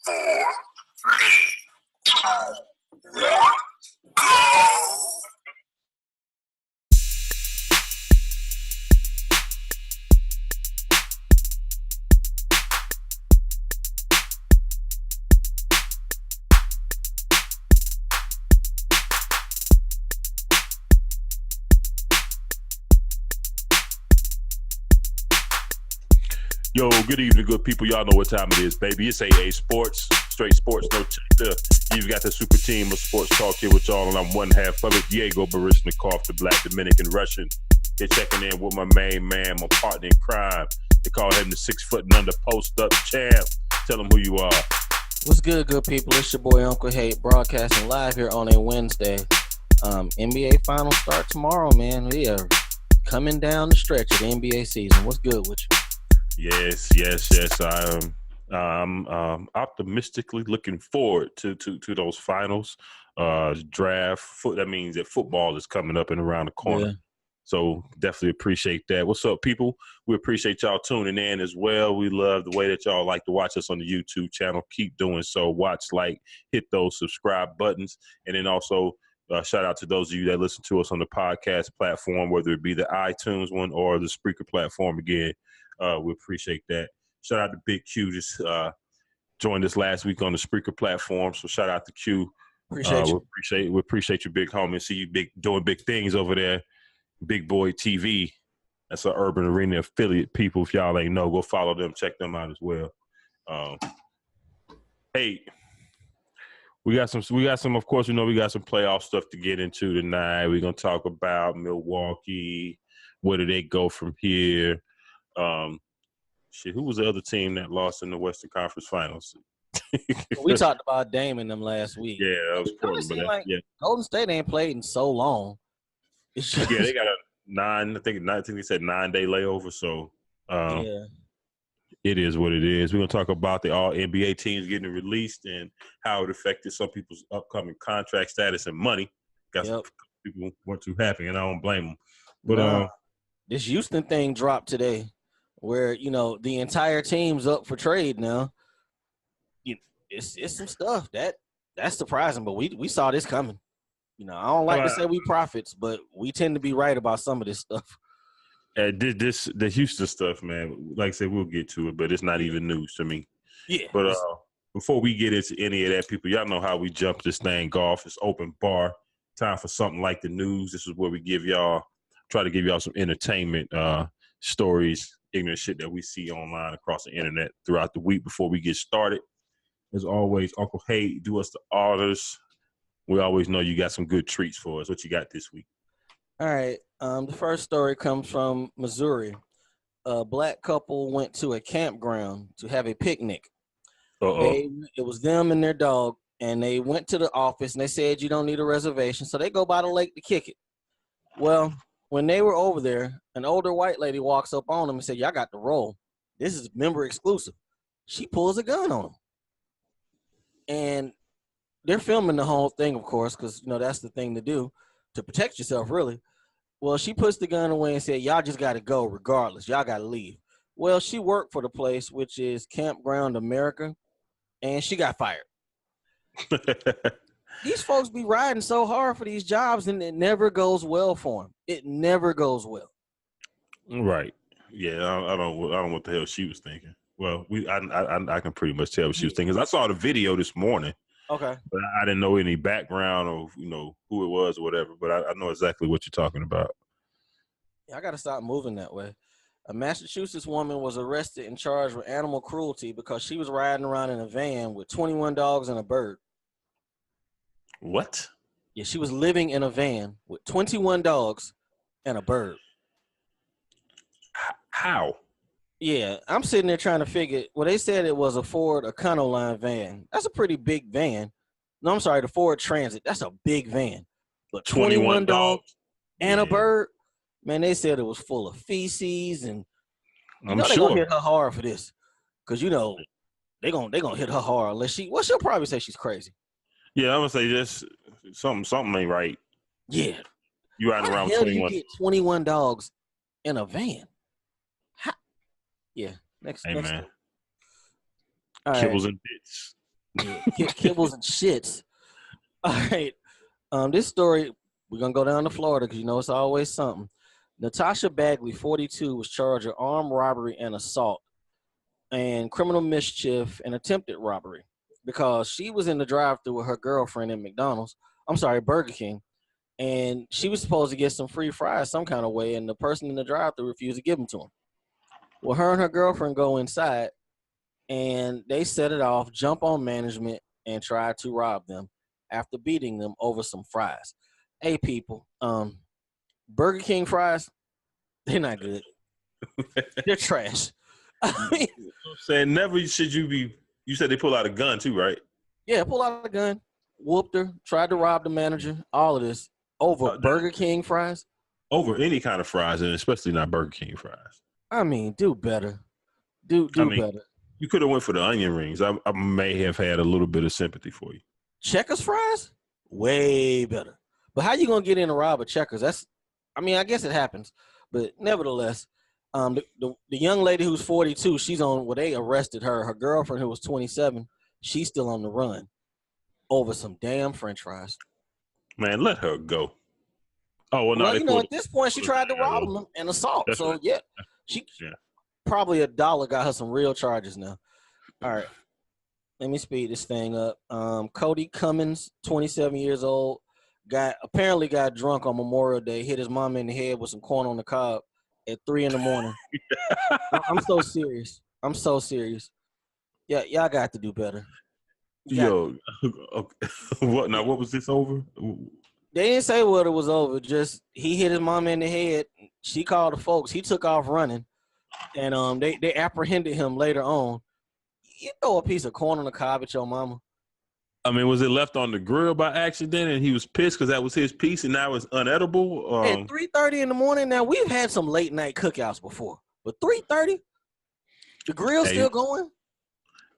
four, three, two, one, go! Yo, good evening, good people. Y'all know what time it is, baby. It's AA Sports, straight sports, no check. You've got the super team of sports talk here with y'all, and I'm one half of it, Diego Barishnikov, the Black Dominican Russian. They're checking in with my main man, my partner in crime. They call him the 6 foot and under post up champ. Tell him who you are. What's good, good people? It's your boy Uncle Hate, broadcasting live here on a Wednesday. NBA finals start tomorrow, man. We are coming down the stretch of the NBA season. What's good with you? Yes. I'm optimistically looking forward to those finals. Draft. That means that football is coming up and around the corner. Yeah. So definitely appreciate that. What's up, people? We appreciate y'all tuning in as well. We love the way that y'all like to watch us on the YouTube channel. Keep doing so. Watch, like, hit those subscribe buttons. And then also shout out to those of you that listen to us on the podcast platform, whether it be the iTunes one or the Spreaker platform again. We appreciate that. Shout out to Big Q. Just joined us last week on the Spreaker platform. So shout out to Q. Appreciate you. We appreciate you, big homie. See you doing big things over there. Big Boy TV. That's an Urban Arena affiliate. People, if y'all ain't know, go follow them. Check them out as well. Hey, we got some. Of course, we got some playoff stuff to get into tonight. We're gonna talk about Milwaukee. Where do they go from here? Who was the other team that lost in the Western Conference Finals? We talked about Dame and them last week. Yeah, that was Portland. But like Golden State ain't played in so long. Yeah, they got a 9-day layover. So It is what it is. We're gonna talk about the All NBA teams getting released and how it affected some people's upcoming contract status and money. Some people weren't too happy, and I don't blame them. But this Houston thing dropped today, where the entire team's up for trade now. It's some stuff that's surprising, but we saw this coming. I don't like to say we prophets, but we tend to be right about some of this stuff. The Houston stuff, man. Like I said, we'll get to it, but it's not even news to me. Yeah. But before we get into any of that, people, y'all know how we jump this thing off. It's open bar. Time for something like the news. This is where we try to give y'all some entertainment stories, ignorant shit that we see online across the internet throughout the week. Before we get started, as always, Uncle Hay, do us the honors. We always know you got some good treats for us. What you got this week? All right. The first story comes from Missouri. A black couple went to a campground to have a picnic. It was them and their dog, and they went to the office, and they said you don't need a reservation, so they go by the lake to kick it. Well, when they were over there, an older white lady walks up on them and said, y'all got the roll. This is member exclusive. She pulls a gun on them. And they're filming the whole thing, of course, because, that's the thing to do to protect yourself, really. Well, she puts the gun away and said, y'all just got to go regardless. Y'all got to leave. Well, she worked for the place, which is Campground America, and she got fired. These folks be riding so hard for these jobs, and it never goes well for them. It never goes well. Right. Yeah, I don't know what the hell she was thinking. Well, I can pretty much tell what she was thinking. I saw the video this morning. Okay. But I didn't know any background of, who it was or whatever. But I know exactly what you're talking about. Yeah, I got to stop moving that way. A Massachusetts woman was arrested and charged with animal cruelty because she was riding around in a van with 21 dogs and a bird. What? Yeah, she was living in a van with 21 dogs and a bird. How? Yeah, I'm sitting there trying to figure. Well, they said it was a Ford Econoline van. That's a pretty big van. No, I'm sorry, the Ford Transit. That's a big van. But 21 dogs and a bird. Man, they said it was full of feces, and they're gonna hit her hard for this, because they're gonna hit her hard unless she'll probably say she's crazy. Yeah, I'm gonna say this something ain't right. Yeah, you riding around with 21. You get 21 dogs in a van. Yeah, next. Man. All Kibbles right. and bits. Yeah, kibbles and shits. All right. This story, we're going to go down to Florida because you know it's always something. Natasha Bagley, 42, was charged with armed robbery and assault and criminal mischief and attempted robbery because she was in the drive-thru with her girlfriend at McDonald's. I'm sorry, Burger King. And she was supposed to get some free fries some kind of way, and the person in the drive-thru refused to give them to him. Well, her and her girlfriend go inside, and they set it off, jump on management, and try to rob them after beating them over some fries. Hey, people, Burger King fries, they're not good. They're trash. I mean, I'm saying never should you be. You said they pull out a gun too, right? Yeah, pull out a gun, whooped her, tried to rob the manager. All of this over Burger King fries. Over any kind of fries, and especially not Burger King fries. I mean, do better. Do better. You could have went for the onion rings. I may have had a little bit of sympathy for you. Checkers fries, way better. But how you gonna get in to rob a Checkers? I guess it happens, but nevertheless, the young lady who's 42, she's on. Well, they arrested her. Her girlfriend, who was 27, she's still on the run over some damn French fries. Man, let her go. Oh well, no. At this point, she tried to rob them and assault. That's so right. yeah, probably $1 got her some real charges now. All right. Let me speed this thing up. Cody Cummins, 27 years old, apparently got drunk on Memorial Day, hit his mama in the head with some corn on the cob at 3 a.m. I'm so serious. Yeah, y'all got to do better. What now? What was this over? They didn't say what it was over. Just he hit his mama in the head. She called the folks. He took off running, and they apprehended him later on. You throw a piece of corn on the cob at your mama. I mean, was it left on the grill by accident and he was pissed because that was his piece and now it's unedible? At 3:30 in the morning, now we've had some late night cookouts before, but 3:30, the grill's still going?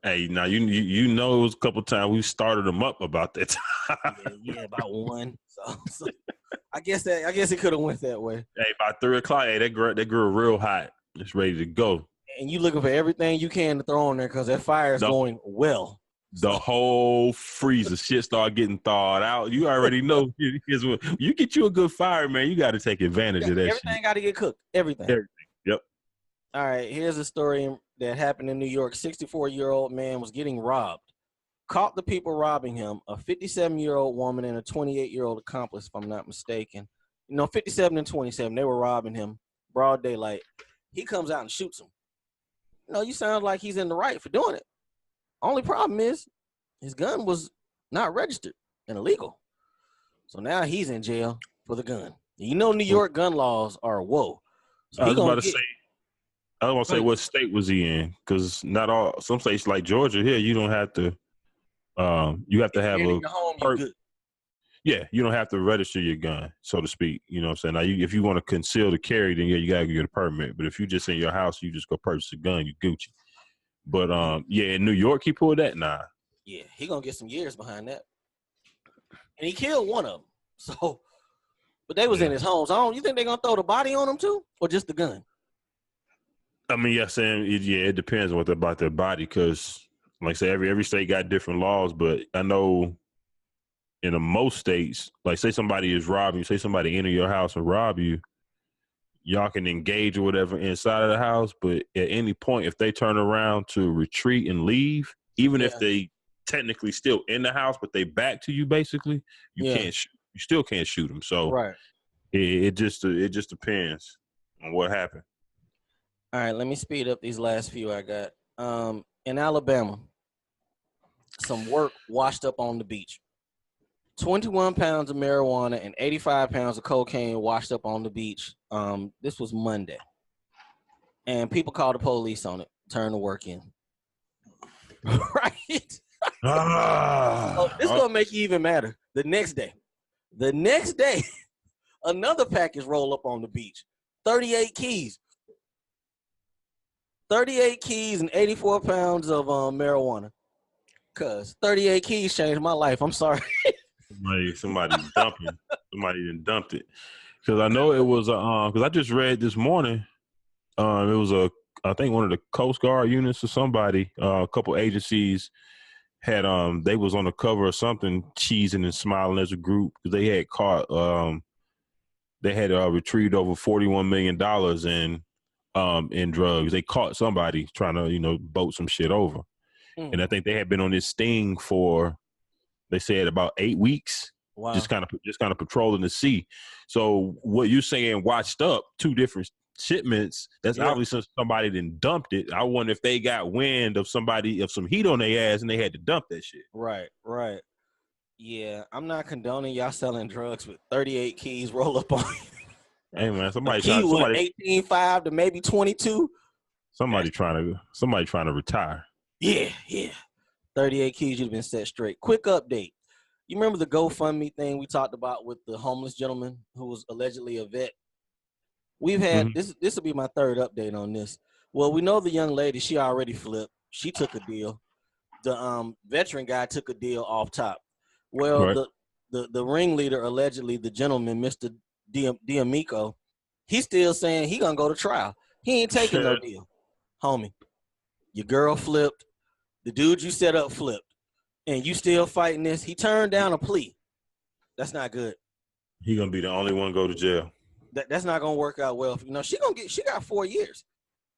Hey, now you know it was a couple of times we started them up about that time. Yeah, about 1. So I guess it could have went that way. Hey, by 3 o'clock, hey, that grill real hot. It's ready to go. And you looking for everything you can to throw on there because that fire is going well. The whole freezer shit start getting thawed out. You already know. You get you a good fire, man. You got to take advantage of that. Everything got to get cooked. Everything. Yep. All right. Here's a story that happened in New York. 64-year-old man was getting robbed. Caught the people robbing him. A 57-year-old woman and a 28-year-old accomplice, if I'm not mistaken. 57 and 27. They were robbing him. Broad daylight. He comes out and shoots him. You sound like he's in the right for doing it. Only problem is his gun was not registered and illegal. So now he's in jail for the gun. New York gun laws are whoa. So I was going to say what state was he in? Because not all, some states like Georgia here, you don't have to, you have to have you don't have to register your gun, so to speak. You know what I'm saying? Now, if you want to conceal the carry, then you got to get a permit. But if you just in your house, you just go purchase a gun, you Gucci. But in New York, he pulled that. Nah. Yeah, he gonna get some years behind that. And he killed one of them. So, but they was in his home. So you think they're gonna throw the body on him too, or just the gun? I mean, it depends about their body, because, like I say, every state got different laws. But I know in most states, like say somebody is robbing you, say somebody enter your house and rob you, y'all can engage or whatever inside of the house, but at any point, if they turn around to retreat and leave, even if they technically still in the house, but they back to you, basically, can't shoot. You still can't shoot them. So it just depends on what happened. All right, let me speed up these last few I got. In Alabama, some work washed up on the beach. 21 pounds of marijuana and 85 pounds of cocaine washed up on the beach. This was Monday. And people called the police on it. Turned the work in. Right? So this is going to make you even madder. The next day, another package roll up on the beach. 38 keys. 38 keys and 84 pounds of marijuana. Cuz 38 keys changed my life. I'm sorry. Somebody dumping. Somebody done dumped it. Because I know it was because I just read this morning. It was I think one of the Coast Guard units or somebody. A couple agencies had they was on the cover of something, cheesing and smiling as a group, because they had caught they had retrieved over $41 million in drugs. They caught somebody trying to boat some shit over, and I think they had been on this sting for, they said, about 8 weeks. Wow. Just kind of patrolling the sea. So what you're saying, washed up 2 different shipments, that's obviously somebody then dumped it. I wonder if they got wind of some heat on their ass and they had to dump that shit. Right. Yeah, I'm not condoning y'all selling drugs with 38 keys roll up on you. Hey man, somebody 18.5 to maybe 22. Somebody trying to retire. Yeah. 38 keys, you've been set straight. Quick update. You remember the GoFundMe thing we talked about with the homeless gentleman who was allegedly a vet? We've had this will be my 3rd update on this. Well, we know the young lady, she already flipped. She took a deal. The veteran guy took a deal off top. Well, right. the ringleader, allegedly the gentleman, Mr. D'Amico, he's still saying he gonna go to trial. He ain't taking no deal. Homie, your girl flipped. The dude you set up flipped. And you still fighting this. He turned down a plea. That's not good. He gonna be the only one go to jail. That's not gonna work out well. She got 4 years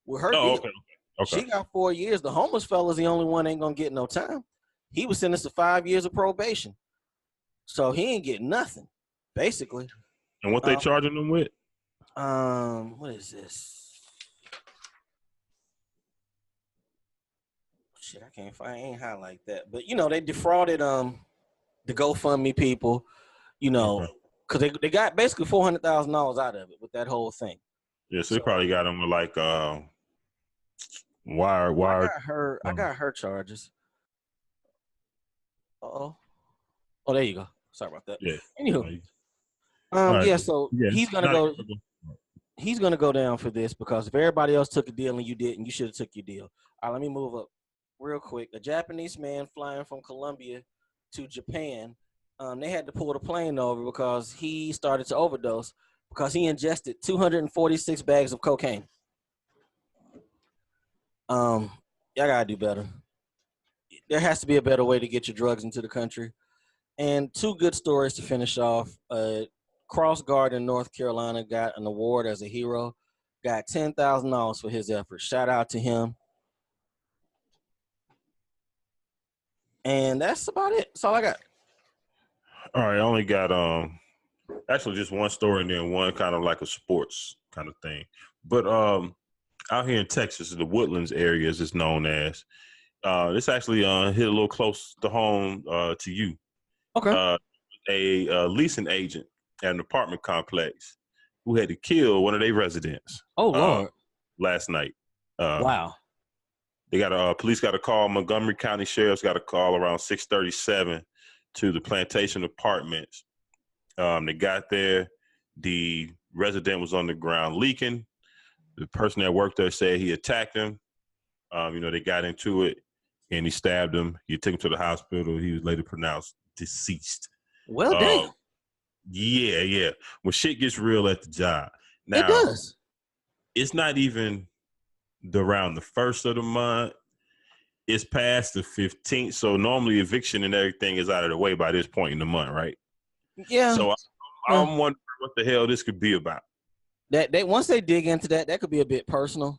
with her deal. Okay. She got 4 years. The homeless fella's the only one ain't gonna get no time. He was sentenced to 5 years of probation. So he ain't getting nothing, basically. And what they charging him with? What is this? Shit, I can't find. I ain't highlight that. But they defrauded the GoFundMe people, because they got basically $400,000 out of it with that whole thing. Yeah, so they probably got him with like wire. I got her charges. Oh, there you go. Sorry about that. Yeah. Anywho, right. So he's gonna go. He's gonna go down for this, because if everybody else took a deal and you didn't, you should have took your deal. All right, let me move up real quick. A Japanese man flying from Colombia to Japan, they had to pull the plane over because he started to overdose because he ingested 246 bags of cocaine. Y'all gotta do better. There has to be a better way to get your drugs into the country. And 2 good stories to finish off. Cross Guard in North Carolina got an award as a hero, got $10,000 for his efforts. Shout out to him. And that's about it. That's all I got. All right, I only got actually just one story and then one kind of like a sports kind of thing. But out here in Texas, the Woodlands area, as it's known as, this actually hit a little close to home to you. Okay. A leasing agent at an apartment complex who had to kill one of their residents. Oh, Lord. Last night. Wow. They got police got a call. Montgomery County Sheriff's got a call around 6:37 to the Plantation Apartments. They got there. The resident was on the ground leaking. The person that worked there said he attacked him. They got into it and he stabbed him. He took him to the hospital. He was later pronounced deceased. Well, damn. Yeah. When shit gets real at the job. Now, it does. It's not even around the 1st of the month. It's past the 15th. So normally eviction and everything is out of the way by this point in the month, right? Yeah. So I'm wondering what the hell this could be about. That once they dig into that could be a bit personal,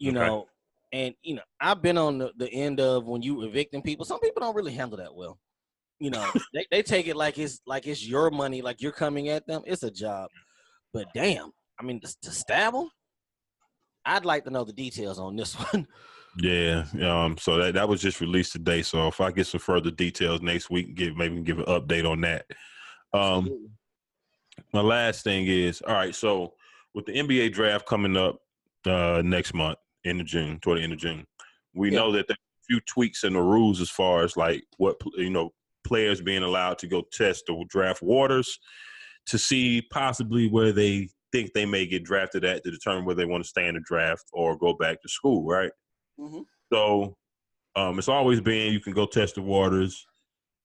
know. And I've been on the end of when you evicting people. Some people don't really handle that well. They take it like it's your money, like you're coming at them. It's a job. But damn, I mean, to stab them, I'd like to know the details on this one. Yeah. So that was just released today. So if I get some further details next week, maybe give an update on that. My last thing is, all right, so with the NBA draft coming up next month toward the end of June, we know that there are a few tweaks in the rules as far as like what players being allowed to go test the draft waters to see possibly where they think they may get drafted at to determine whether they want to stay in the draft or go back to school, right? Mm-hmm. So it's always been you can go test the waters.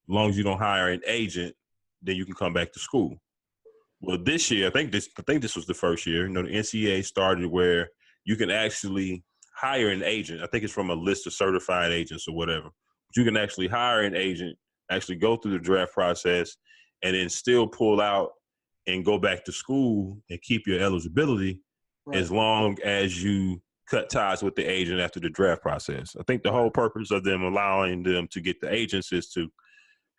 As long as you don't hire an agent, then you can come back to school. Well, this year, I think this was the first year. The NCAA started where you can actually hire an agent. I think it's from a list of certified agents or whatever. you can actually hire an agent, actually go through the draft process, and then still pull out and go back to school and keep your eligibility as long as you cut ties with the agent after the draft process. I think the whole purpose of them allowing them to get the agents is to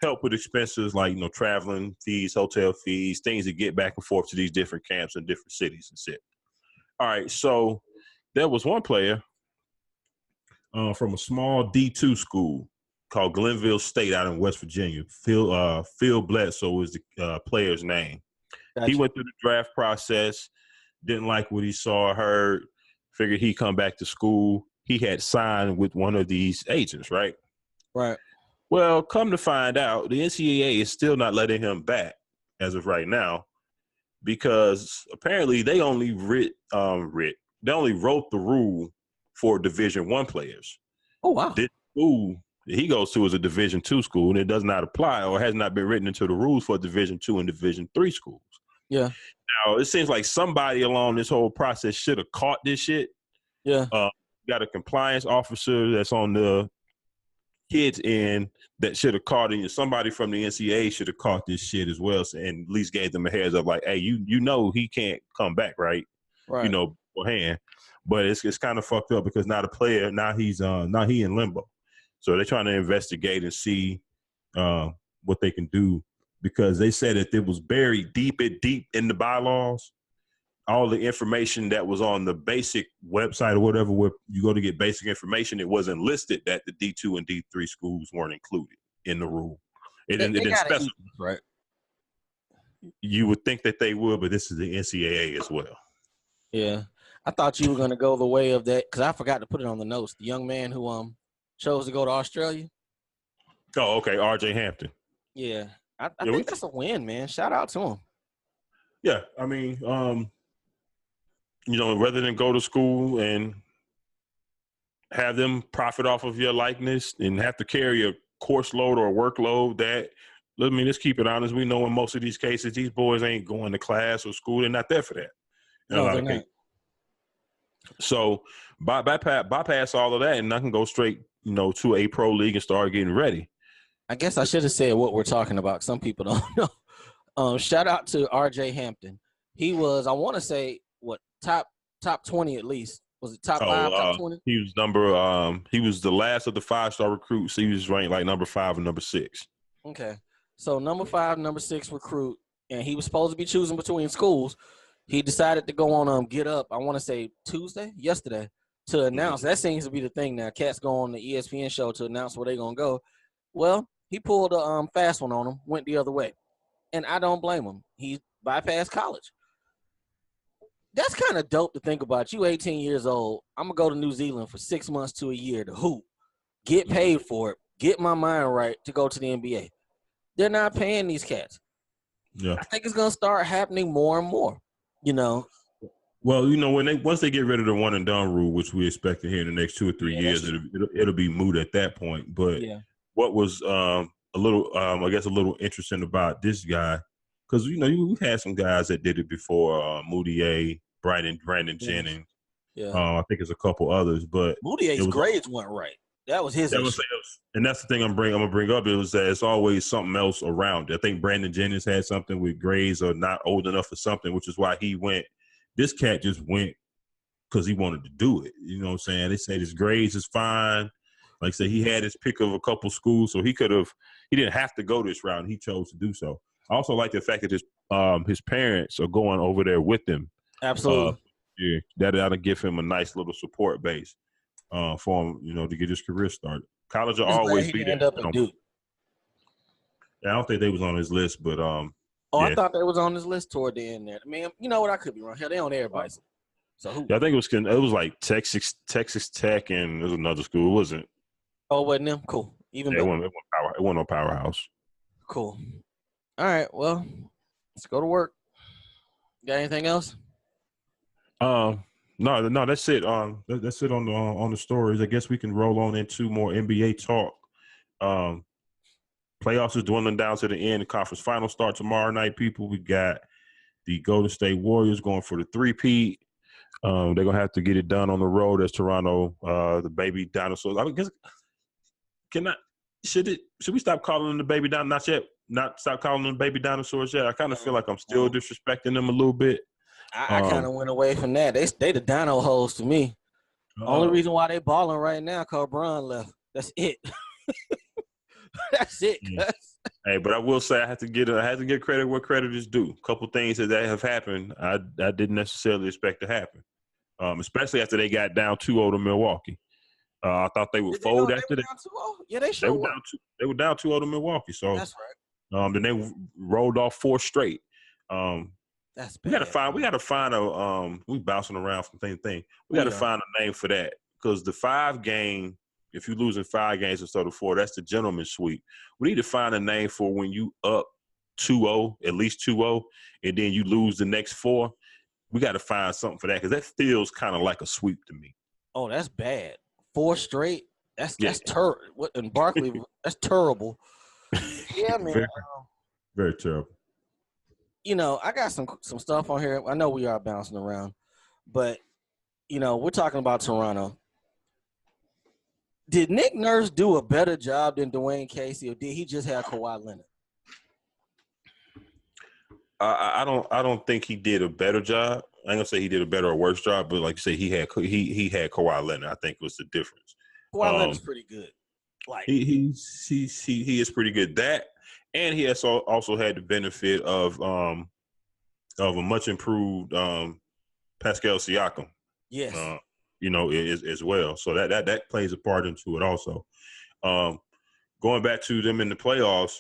help with expenses like, traveling fees, hotel fees, things to get back and forth to these different camps in different cities and shit. All right, so there was one player from a small D2 school called Glenville State out in West Virginia. Phil Bledsoe was the player's name. Gotcha. He went through the draft process, didn't like what he saw or heard, figured he'd come back to school. He had signed with one of these agents, right? Right. Well, come to find out, the NCAA is still not letting him back as of right now because apparently they only wrote the rule for Division I players. Oh, wow. This school that he goes to is a Division II school, and it does not apply or has not been written into the rules for Division II and Division III schools. Yeah. Now, it seems like somebody along this whole process should have caught this shit. Yeah. Got a compliance officer that's on the kids end that should have caught it. Somebody from the NCAA should have caught this shit as well, and at least gave them a heads up like, hey, he can't come back, right? Beforehand. But it's kind of fucked up because now the player, now he in limbo. So they're trying to investigate and see what they can do because they said that it was buried deep in the bylaws. All the information that was on the basic website or whatever, where you go to get basic information, it wasn't listed that the D2 and D3 schools weren't included in the rule. It didn't specify. Right. You would think that they would, but this is the NCAA as well. Yeah. I thought you were going to go the way of that because I forgot to put it on the notes. The young man who chose to go to Australia. Oh, okay. RJ Hampton. Yeah. I think that's a win, man. Shout out to him. Yeah. I mean, rather than go to school and have them profit off of your likeness and have to carry a course load or a workload let's keep it honest. We know in most of these cases, these boys ain't going to class or school. They're not there for that. No, they're not. So bypass all of that and I can go straight, to a pro league and start getting ready. I guess I should have said what we're talking about. Some people don't know. Shout out to RJ Hampton. He was, I want to say, top 20 at least. Was it top 5, top 20? He was he was the last of the 5-star recruits. So he was ranked like number 5 and number 6. Okay. So number 5, number 6 recruit, and he was supposed to be choosing between schools. He decided to go on Get Up, I want to say yesterday, to announce. That seems to be the thing now. Cats go on the ESPN show to announce where they're going to go. Well, he pulled a fast one on him, went the other way. And I don't blame him. He bypassed college. That's kind of dope to think about. You 18 years old. I'm going to go to New Zealand for 6 months to a year to hoop, get paid for it, get my mind right to go to the NBA. They're not paying these cats. Yeah. I think it's going to start happening more and more, Well, once they get rid of the one and done rule, which we expect to hear in the next 2 or 3 years, it'll be moot at that point. But what was a little interesting about this guy, because we've had some guys that did it before, Moutier, Brandon Jennings. Yeah, I think there's a couple others, but Moutier's grades weren't right. That was his issue. And that's the thing I'm gonna bring up is that it's always something else around it. I think Brandon Jennings had something with grades or not old enough for something, which is why he went. This cat just went because he wanted to do it. You know what I'm saying? They said his grades is fine. Like I said, he had his pick of a couple schools, so he didn't have to go this route, and he chose to do so. I also like the fact that his parents are going over there with him. Absolutely. That'll give him a nice little support base for him, to get his career started. College will always be there. End up in Duke. Yeah, I don't think they was on his list, but I thought they was on his list toward the end there. I mean, you know what? I could be wrong. Hell, they on everybody's. So who? Yeah, I think it was like Texas Tech, and there's another school, wasn't it? Oh, wasn't them? Cool. Even better. It wasn't no powerhouse. Cool. All right. Well, let's go to work. Got anything else? No, that's it. That's it on the stories. I guess we can roll on into more NBA talk. Playoffs is dwindling down to the end. The conference finals start tomorrow night, people. We got the Golden State Warriors going for the three-peat. They're going to have to get it done on the road as Toronto, the baby dinosaurs. I guess, Should we stop calling them the baby dinosaurs? Not yet. Not stop calling them baby dinosaurs yet. I kind of feel like I'm still disrespecting them a little bit. I kind of went away from that. They the dino hoes to me. Only reason why they balling right now because Bron left. That's it. That's it. Hey, but I will say I had to give credit where credit is due. A couple things that have happened I didn't necessarily expect to happen, especially after they got down 2-0 to Milwaukee. I thought they would fold after that. Yeah, they sure were. They were down 2-0 to Milwaukee. So that's right. Then they rolled off 4 straight. That's bad. We gotta find a we bouncing around from thing to thing. We gotta find a name for that because the 5-game. If you're losing 5 games instead of 4, that's the gentleman's sweep. We need to find a name for when you up 2-0, at least 2-0, and then you lose the next 4. We got to find something for that because that feels kind of like a sweep to me. Oh, that's bad. 4 straight. That's terrible. What in Barkley? That's terrible. Yeah, man. Very, very terrible. You know, I got some stuff on here. I know we are bouncing around, but you know, we're talking about Toronto. Did Nick Nurse do a better job than Dwayne Casey, or did he just have Kawhi Leonard? I don't think he did a better job. I ain't gonna say he did a better or worse job, but like you say, he had Kawhi Leonard. I think was the difference. Kawhi Leonard's pretty good. Like he is pretty good. That, and he has also had the benefit of a much improved Pascal Siakam. Yes. You know, as well. So that plays a part into it also. Going back to them in the playoffs,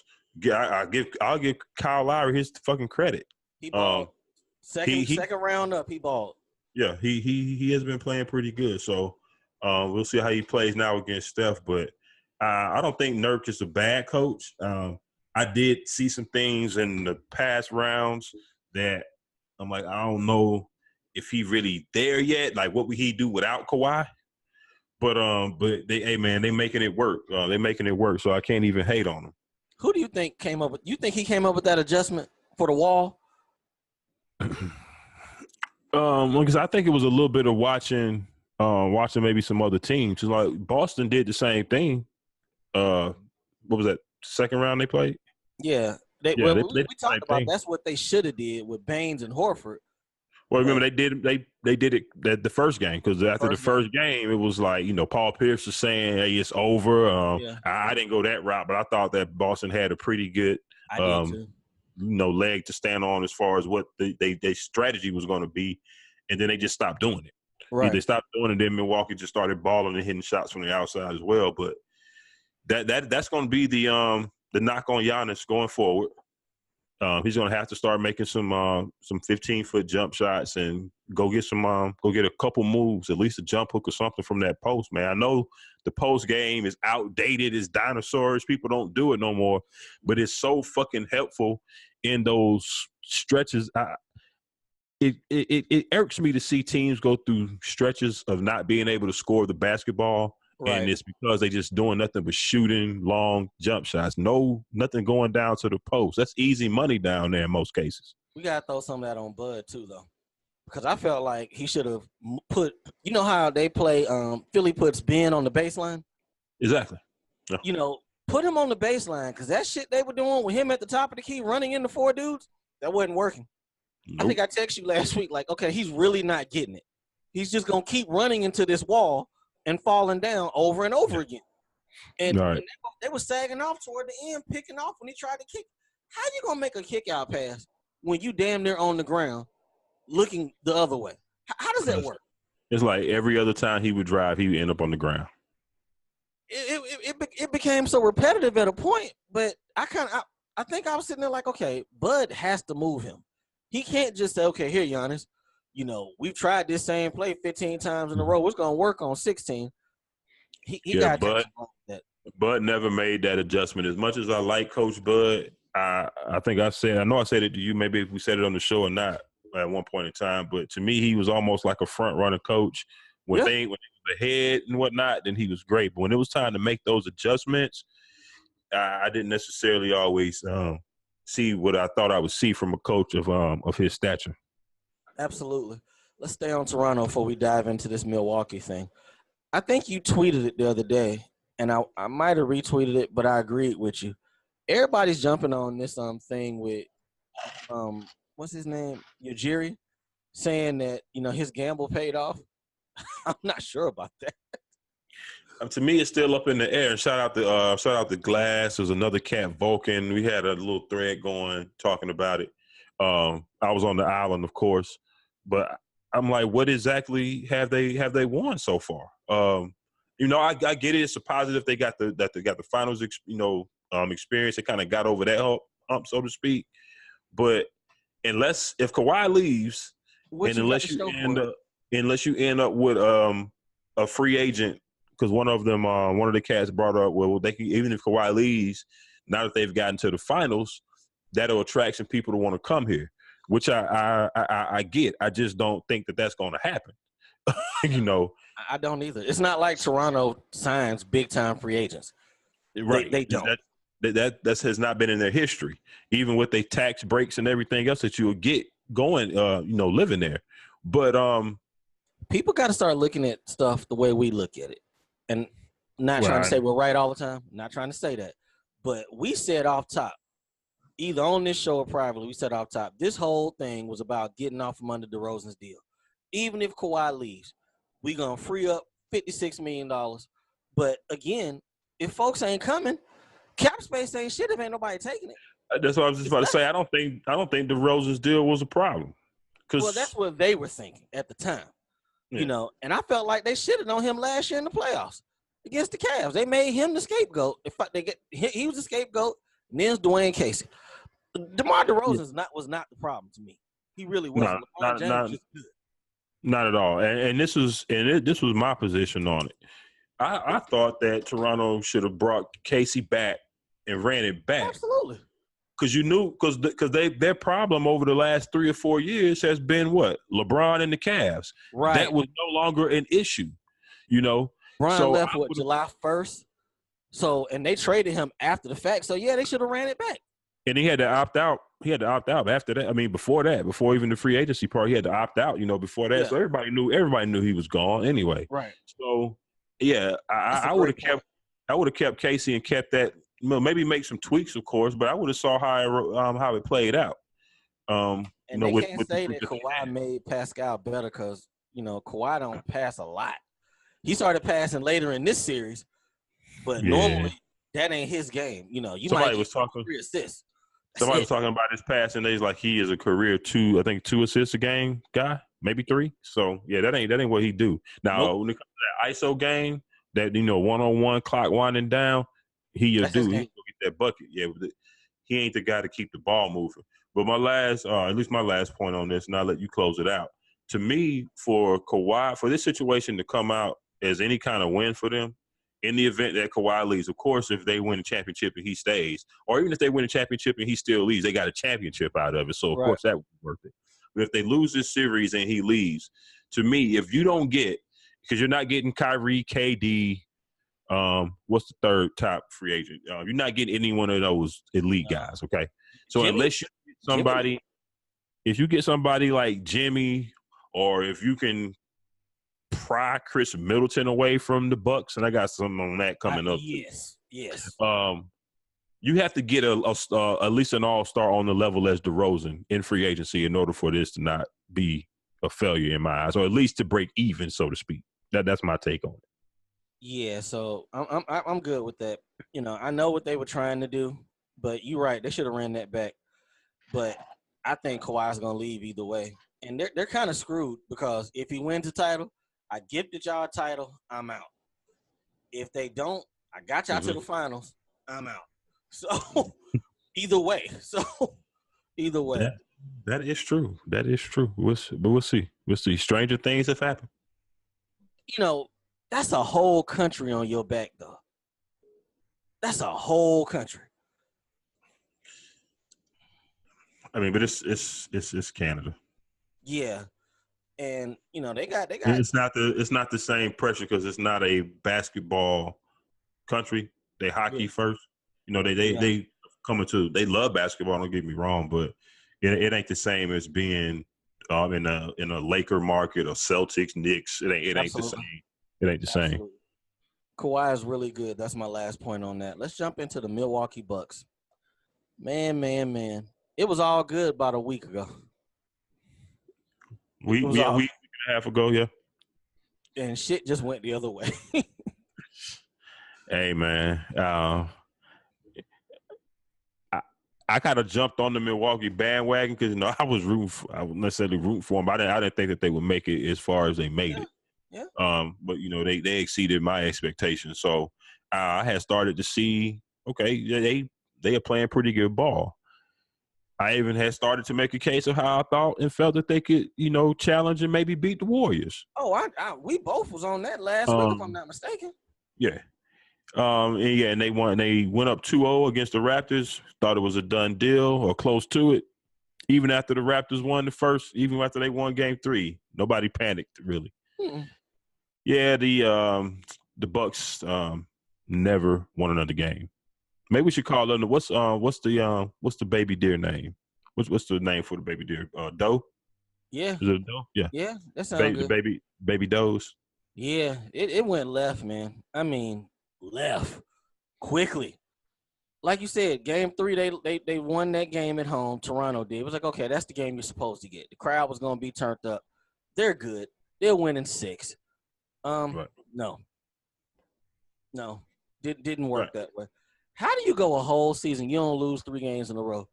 I'll give Kyle Lowry his fucking credit. He balled. Second round up, he balled. Yeah, he has been playing pretty good. So we'll see how he plays now against Steph. But I don't think Nurk is a bad coach. I did see some things in the past rounds that I'm like, I don't know if he really there yet, like what would he do without Kawhi? But they making it work. They're making it work, so I can't even hate on them. Who do you think came up with? You think he came up with that adjustment for the wall? Because I think it was a little bit of watching maybe some other teams. Like Boston did the same thing. What was that, second round they played? Yeah, we talked about that's what they should have did with Baines and Horford. Well, remember they did it the first game because after the first game it was like, you know, Paul Pierce was saying, "Hey, it's over." I didn't go that route, but I thought that Boston had a pretty good, leg to stand on as far as what their strategy was going to be, and then they just stopped doing it. Right, they stopped doing it. Then Milwaukee just started balling and hitting shots from the outside as well. But that's going to be the knock on Giannis going forward. He's going to have to start making some 15-foot jump shots and go get a couple moves, at least a jump hook or something from that post, man. I know the post game is outdated, it's dinosaurs. People don't do it no more, but it's so fucking helpful in those stretches. It irks me to see teams go through stretches of not being able to score the basketball. Right. And it's because they just doing nothing but shooting long jump shots. Nothing going down to the post. That's easy money down there in most cases. We got to throw some of that on Bud, too, though. Because I felt like he should have put – you know how they play Philly puts Ben on the baseline? Exactly. Yeah. You know, put him on the baseline because that shit they were doing with him at the top of the key running into 4 dudes, that wasn't working. Nope. I think I texted you last week like, okay, he's really not getting it. He's just going to keep running into this wall and falling down over and over again. And, right. and they were sagging off toward the end, picking off when he tried to kick. How you going to make a kick-out pass when you damn near on the ground looking the other way? How does that work? It's like every other time he would drive, he would end up on the ground. It became so repetitive at a point, but I think I was sitting there like, okay, Bud has to move him. He can't just say, okay, here, Giannis, you know, we've tried this same play 15 times in a row. It's going to work on 16. He got that. Bud never made that adjustment. As much as I like Coach Bud, I know I said it to you. Maybe if we said it on the show or not at one point in time, but to me, he was almost like a front runner coach. When he was ahead and whatnot, then he was great. But when it was time to make those adjustments, I didn't necessarily always see what I thought I would see from a coach of his stature. Absolutely. Let's stay on Toronto before we dive into this Milwaukee thing. I think you tweeted it the other day, and I might have retweeted it, but I agreed with you. Everybody's jumping on this thing with what's his name? Ujiri, saying that, his gamble paid off. I'm not sure about that. To me, it's still up in the air. Shout out to Glass. There's another cat, Vulcan. We had a little thread going talking about it. I was on the island, of course, but I'm like, what exactly have they won so far? I get it. It's a positive they got the finals. Experience. They kind of got over that hump, so to speak. But if Kawhi leaves, unless you end up with a free agent. Because one of the cats brought up, well, they can, even if Kawhi leaves, now that they've gotten to the finals, that'll attract some people to want to come here, which I get. I just don't think that that's going to happen. I don't either. It's not like Toronto signs big time free agents, right? They don't. That has not been in their history, even with their tax breaks and everything else that you will get going, living there. But people got to start looking at stuff the way we look at it. And not trying to say we're right all the time. Not trying to say that. But we said off top, either on this show or privately, we said off top, this whole thing was about getting off from under DeRozan's deal. Even if Kawhi leaves, we're going to free up $56 million. But again, if folks ain't coming, cap space ain't shit if ain't nobody taking it. That's what I was just about to say. I don't think DeRozan's deal was a problem. Well, that's what they were thinking at the time. Yeah. And I felt like they shitted on him last year in the playoffs against the Cavs. They made him the scapegoat. He was the scapegoat, and then it's Dwayne Casey. DeMar DeRozan was not the problem to me. He really wasn't. Not at all. And this was my position on it. I thought that Toronto should have brought Casey back and ran it back. Absolutely. Because their problem over the last 3 or 4 years has been what? LeBron and the Cavs. Right. That was no longer an issue, Brian left July 1st. So, and they traded him after the fact. So, yeah, they should have ran it back. And he had to opt out. He had to opt out after that. I mean, before even the free agency part, he had to opt out, before that. Yeah. So everybody knew he was gone anyway. Right. So, yeah, I would have kept Casey and kept that. Maybe make some tweaks, of course, but I would have saw how it played out. And they can't say that Kawhi made Pascal better because Kawhi don't pass a lot. He started passing later in this series, but normally that ain't his game. Somebody was talking 3 assists. Somebody was talking about his passing. He's like he is a career 2 assists a game guy, maybe 3. So yeah, that ain't what he do. Now when it comes to that ISO game, that 1-on-1 clock winding down. He'll go get that bucket. Yeah, but he ain't the guy to keep the ball moving. But my last point on this, and I'll let you close it out. To me, for Kawhi, for this situation to come out as any kind of win for them, in the event that Kawhi leaves, of course, if they win a championship and he stays, or even if they win a championship and he still leaves, they got a championship out of it. So, of course, that would be worth it. But if they lose this series and he leaves, to me, if you don't because you're not getting Kyrie, KD, what's the third top free agent? You're not getting any one of those elite guys, okay? So unless you get somebody, if you get somebody like Jimmy, or if you can pry Chris Middleton away from the Bucks, and I got something on that coming up. Yes. You have to get at least an all-star on the level as DeRozan in free agency in order for this to not be a failure in my eyes, or at least to break even, so to speak. That's my take on it. Yeah, so I'm good with that. I know what they were trying to do, but you're right. They should have ran that back. But I think Kawhi's gonna leave either way, and they're kind of screwed because if he wins the title, I gifted y'all a title. I'm out. If they don't, I got y'all to the finals. I'm out. So either way. That is true. We'll see. Stranger things have happened. That's a whole country on your back, though. That's a whole country. I mean, but it's Canada. Yeah, and they got. It's not the same pressure because it's not a basketball country. They hockey first. They coming to. They love basketball. Don't get me wrong, but it ain't the same as being in a Laker market or Celtics, Knicks. It ain't the same. It ain't the same. Kawhi is really good. That's my last point on that. Let's jump into the Milwaukee Bucks. Man. It was all good about a week ago. We a week and a half ago, yeah. And shit just went the other way. Hey, man. I kind of jumped on the Milwaukee bandwagon because I was I wasn't necessarily rooting for them. But I didn't think that they would make it as far as they made it. Yeah. But they exceeded my expectations. So I had started to see, okay, they are playing pretty good ball. I even had started to make a case of how I thought and felt that they could, challenge and maybe beat the Warriors. Oh, we both was on that last week, if I'm not mistaken. Yeah. And they won. They went up 2-0 against the Raptors. Thought it was a done deal or close to it. Even after the Raptors won the first, even after they won Game 3, nobody panicked really. Mm-mm. Yeah, the Bucks never won another game. Maybe we should call them. What's the baby deer name? What's the name for the baby deer? Doe. Yeah. Is it Doe? Yeah. Yeah, that sounds good. The baby does. Yeah, it went left, man. I mean, left quickly. Like you said, Game 3, they won that game at home. Toronto did. It was like, okay, that's the game you're supposed to get. The crowd was going to be turned up. They're good. They'll win in 6. Right. No, didn't work that way. How do you go a whole season? You don't lose 3 games in a row,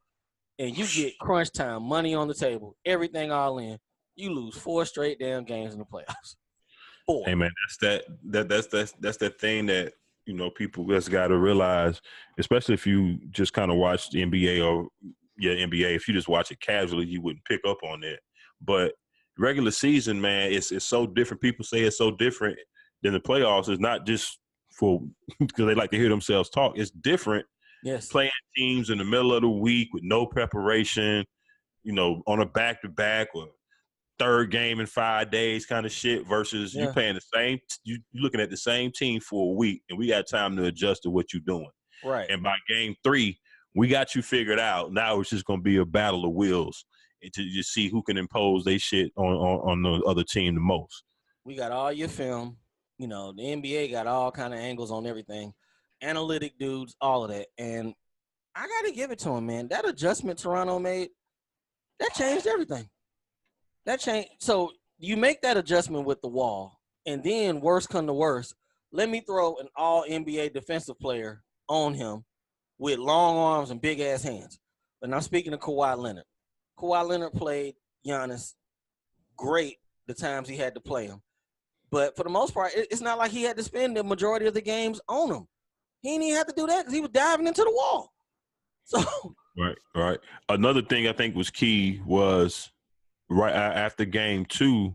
and you get crunch time, money on the table, everything all in. You lose 4 straight damn games in the playoffs. 4. Hey man, that's that thing that people just got to realize, especially if you just kind of watch the NBA or NBA. If you just watch it casually, you wouldn't pick up on that. But regular season, man, it's so different. People say it's so different than the playoffs. It's not just for because they like to hear themselves talk. It's different. Yes. Playing teams in the middle of the week with no preparation, on a back-to-back or third game in 5 days kind of shit versus you playing the same you looking at the same team for a week and we got time to adjust to what you're doing. Right. And by Game 3, we got you figured out. Now it's just going to be a battle of wills and to just see who can impose their shit on the other team the most. We got all your film. The NBA got all kind of angles on everything. Analytic dudes, all of that. And I got to give it to him, man. That adjustment Toronto made, that changed everything. That changed. So you make that adjustment with the wall, and then worst come to worst, let me throw an all-NBA defensive player on him with long arms and big-ass hands. And I'm speaking of Kawhi Leonard. Kawhi Leonard played Giannis great the times he had to play him. But for the most part, it's not like he had to spend the majority of the games on him. He didn't even have to do that because he was diving into the wall. So Right. Another thing I think was key was right after Game 2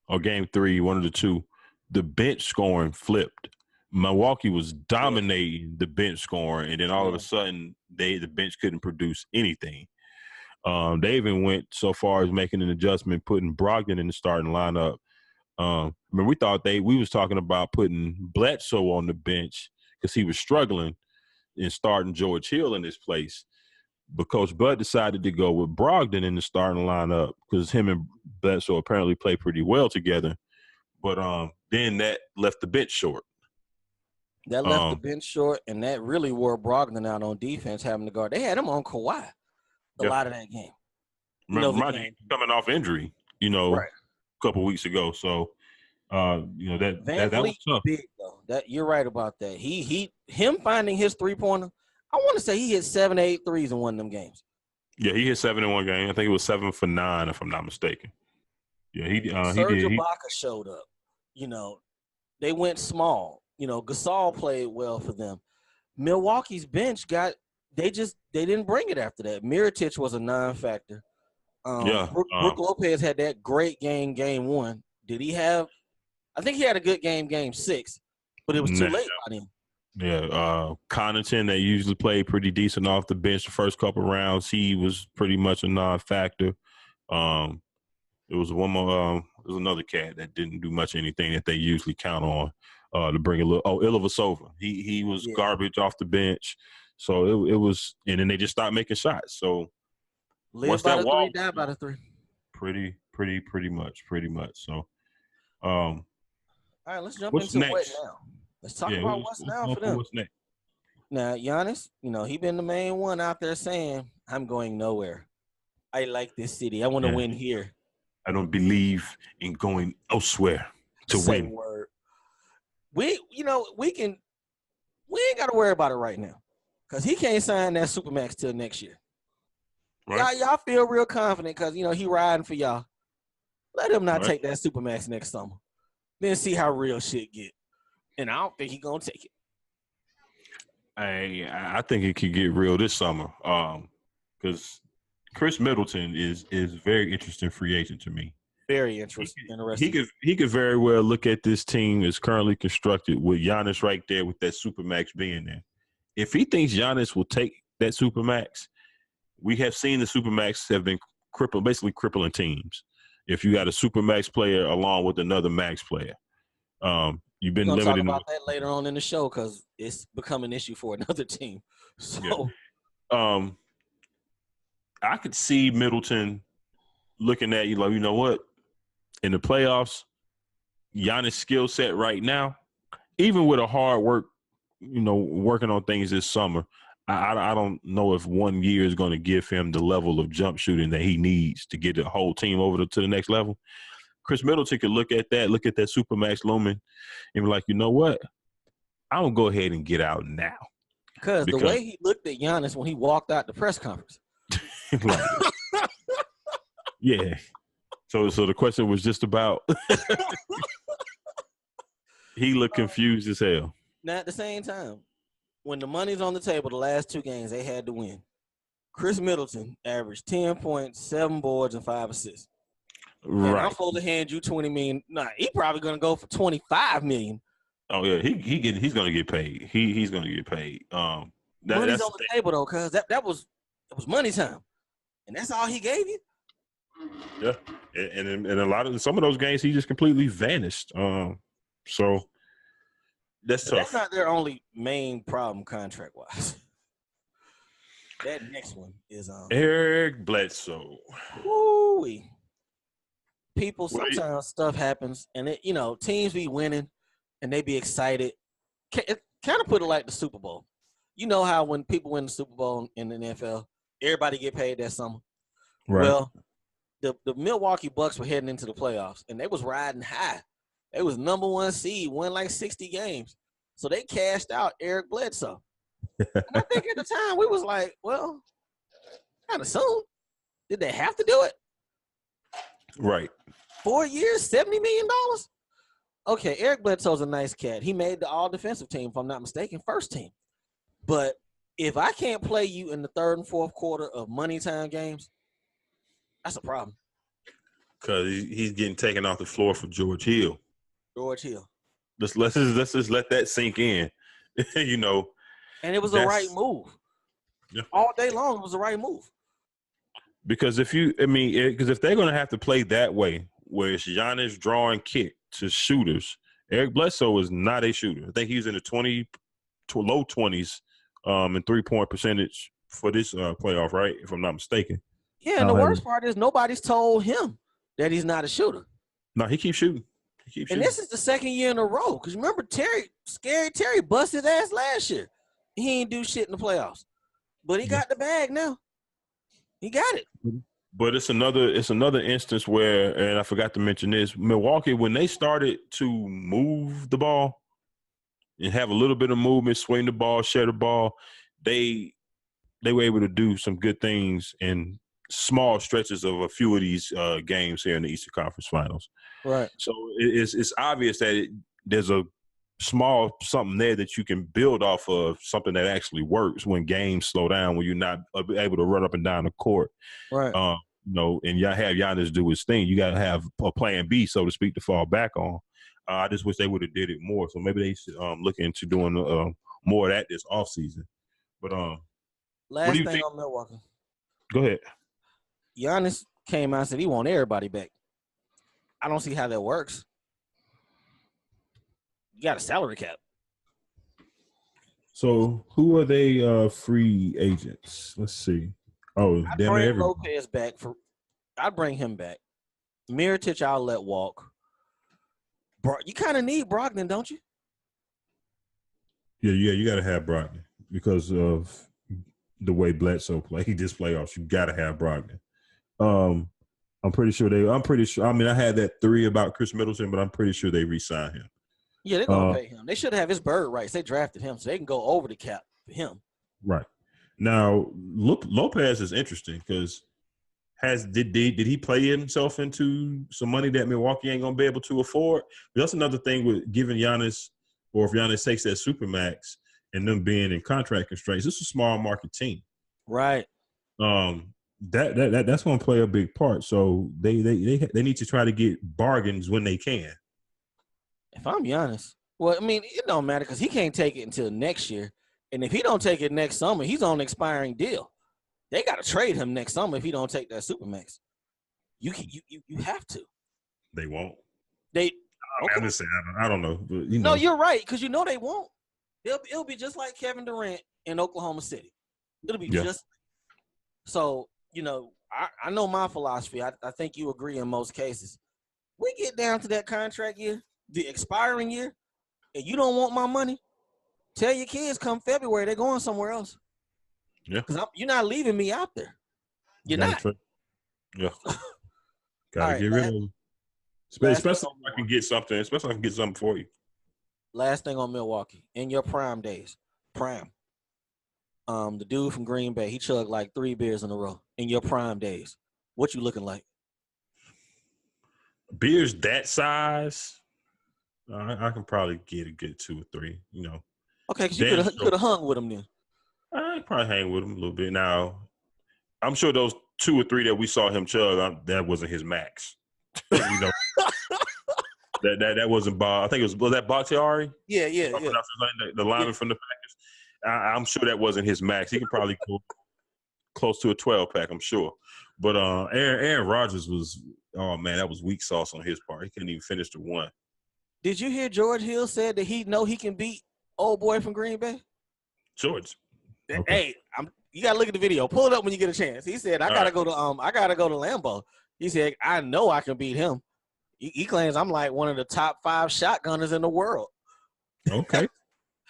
or Game 3, one of the two, the bench scoring flipped. Milwaukee was dominating the bench scoring, and then all of a sudden, the bench couldn't produce anything. They even went so far as making an adjustment, putting Brogdon in the starting lineup. We thought we was talking about putting Bledsoe on the bench because he was struggling and starting George Hill in his place. But Coach Bud decided to go with Brogdon in the starting lineup because him and Bledsoe apparently play pretty well together. But then that left the bench short. That left the bench short, and that really wore Brogdon out on defense having to guard. They had him on Kawhi a lot of that game. Remember, coming off injury, a couple weeks ago. So, that was tough. Big, though. You're right about that. Him finding his three-pointer, I want to say he hit 7 or 8 threes in one of them games. Yeah, he hit 7 in one game. I think it was 7 for 9, if I'm not mistaken. Yeah, he did. Serge Ibaka showed up. They went small. Gasol played well for them. Milwaukee's bench they didn't bring it after that. Mirotic was a non-factor. Brook Lopez had that great game 1. Did he have – I think he had a good game 6, but it was too late by then. Yeah, Connaughton, that usually played pretty decent off the bench the first couple rounds. He was pretty much a non-factor. There was one more. There was another cat that didn't do much anything that they usually count on to bring a little. Oh, Ilyasova. He was garbage off the bench. So it was, and then they just stopped making shots. So live by the 3, die by the 3. Pretty much. So, all right, let's jump into next? what now? Let's talk about what's now for them. What's next? Now, Giannis, he been the main one out there saying, I'm going nowhere. I like this city. I want to win here. I don't believe in going elsewhere to win. Word. We ain't got to worry about it right now because he can't sign that Supermax till next year. Right. Y'all feel real confident because, he riding for y'all. Let him not take that Supermax next summer. Then see how real shit get. And I don't think he going to take it. I think it could get real this summer because Chris Middleton is very interesting free agent to me. Very interesting. He could very well look at this team as currently constructed with Giannis right there with that Supermax being there. If he thinks Giannis will take that Supermax, we have seen the Supermax have been basically crippling teams. If you got a Supermax player along with another max player, you've been limited. We'll talk about that later on in the show because it's become an issue for another team. So, I could see Middleton looking at you like, you know what? In the playoffs, Giannis' skill set right now, even with a hard work, working on things this summer, I don't know if 1 year is going to give him the level of jump shooting that he needs to get the whole team over to the next level. Chris Middleton could look at that Supermax looming and be like, you know what? I'm going to go ahead and get out now. Because the way he looked at Giannis when he walked out the press conference. Yeah. So the question was just about he looked confused as hell. Now, at the same time, when the money's on the table, the last 2 games, they had to win. Chris Middleton averaged 10 points, 7 boards, and 5 assists. Right. And I'm supposed to hand you $20 million. Nah, he probably going to go for $25 million. Oh, yeah. He's going to get paid. He's going to get paid. Money's on the table, though, because that was money time. And that's all he gave you? Yeah. And some of those games, he just completely vanished. So that's tough. That's not their only main problem contract-wise. That next one is Eric Bledsoe. Woo-wee. People, sometimes stuff happens, and teams be winning, and they be excited. Kind of put it like the Super Bowl. You know how when people win the Super Bowl in the NFL, everybody get paid that summer. Right. Well, the Milwaukee Bucks were heading into the playoffs, and they was riding high. They was number 1 seed, won like 60 games. So they cashed out Eric Bledsoe. And I think at the time we was like, well, kind of soon. Did they have to do it? Right. 4 years, $70 million? Okay, Eric Bledsoe's a nice cat. He made the all-defensive team, if I'm not mistaken, first team. But if I can't play you in the 3rd and 4th quarter of money time games, that's a problem. Because he's getting taken off the floor for George Hill. George Hill. Let's just let that sink in, And it was the right move. Yeah. All day long, it was the right move. Because if they're going to have to play that way, where it's Giannis drawing kick to shooters, Eric Bledsoe is not a shooter. I think he's in the low 20s in 3-point percentage for this playoff, right? If I'm not mistaken. Yeah, and the worst part is nobody's told him that he's not a shooter. No, he keeps shooting. And this is the 2nd year in a row. Because remember, Scary Terry busted his ass last year. He ain't do shit in the playoffs. But he got the bag now. He got it. But it's another instance where, and I forgot to mention this, Milwaukee, when they started to move the ball and have a little bit of movement, swing the ball, share the ball, they were able to do some good things in small stretches of a few of these games here in the Eastern Conference Finals. Right. So it's obvious that there's a small something there that you can build off of, something that actually works when games slow down, when you're not able to run up and down the court. Right. And y'all have Giannis do his thing. You got to have a plan B, so to speak, to fall back on. I just wish they would have did it more. So maybe they should look into doing more of that this offseason. But last thing on Milwaukee. Go ahead. Giannis came out and said he want everybody back. I don't see how that works. You got a salary cap. So who are they free agents? Let's see. Oh, I'd bring Lopez back. I'd bring him back. Mirotic, I'll let walk. You kind of need Brogdon, don't you? Yeah, you got to have Brogdon because of the way Bledsoe played this playoffs. You got to have Brogdon. I'm pretty sure. I mean, I had that 3 about Chris Middleton, but I'm pretty sure they re-signed him. Yeah, they're gonna pay him. They should have his bird rights. They drafted him, so they can go over the cap for him. Right. Now, Lopez is interesting because did he play himself into some money that Milwaukee ain't gonna be able to afford? But that's another thing with giving Giannis, or if Giannis takes that supermax and them being in contract constraints. This is a small market team, right? That's gonna play a big part. So they need to try to get bargains when they can. If I'm Giannis, well, I mean, it don't matter because he can't take it until next year. And if he don't take it next summer, he's on an expiring deal. They got to trade him next summer if he don't take that supermax. You have to. They won't. Okay. I'm just saying, I don't know. But, No, you're right because they won't. It'll be just like Kevin Durant in Oklahoma City. It'll be just so. I know my philosophy. I think you agree in most cases. We get down to that contract year, the expiring year, and you don't want my money. Tell your kids come February they're going somewhere else. Yeah, because you're not leaving me out there. You're not. Yeah, gotta get rid of them. Especially if I can get something. Especially if I can get something for you. Last thing on Milwaukee in your prime days, the dude from Green Bay, he chugged like 3 beers in a row in your prime days. What you looking like? Beers that size, I can probably get a good 2 or 3. Okay, because you could have hung with him then. I probably hang with him a little bit. Now, I'm sure those 2 or 3 that we saw him chug, that wasn't his max. That wasn't Bob. I think was that Bakhtiari? Yeah. The lineman from the Packers. I'm sure that wasn't his max. He could probably go close to a 12-pack, I'm sure. But Aaron Rodgers was, oh, man, that was weak sauce on his part. He couldn't even finish the 1. Did you hear George Hill said that he can beat old boy from Green Bay? George. Okay. Hey, you gotta look at the video. Pull it up when you get a chance. He said, I gotta go to Lambeau. He said, I know I can beat him. He claims I'm like one of the top 5 shotgunners in the world. Okay.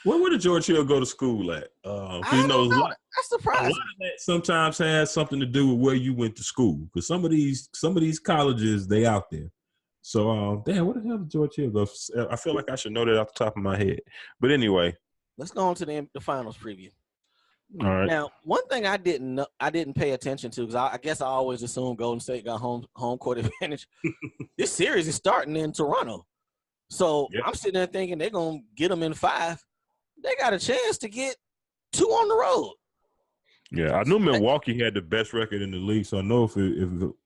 Where did George Hill go to school at? I don't know. That's surprising. A lot of that sometimes has something to do with where you went to school. Because some of these colleges, they out there. So, damn, where the hell did George Hill go? I feel like I should know that off the top of my head. But anyway. Let's go on to the finals preview. All right. Now, one thing I didn't pay attention to because I guess I always assumed Golden State got home court advantage. This series is starting in Toronto. So, I'm sitting there thinking they're going to get them in 5. They got a chance to get 2 on the road. Yeah, I knew Milwaukee had the best record in the league, so I know if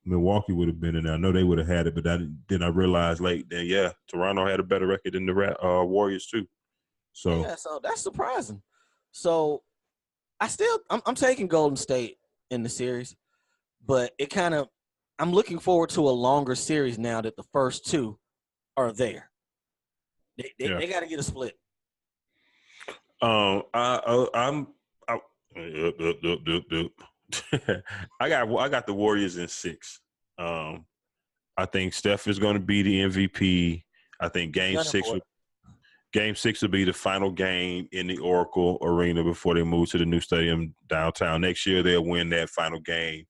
Milwaukee would have been in there, I know they would have had it, but then I realized late that, Toronto had a better record than the Warriors too. So so that's surprising. So I'm taking Golden State in the series, but I'm looking forward to a longer series now that the first 2 are there. They got to get a split. I got the Warriors in 6. I think Steph is going to be the MVP. I think Game 6 will be the final game in the Oracle Arena before they move to the new stadium downtown. Next year they'll win that final game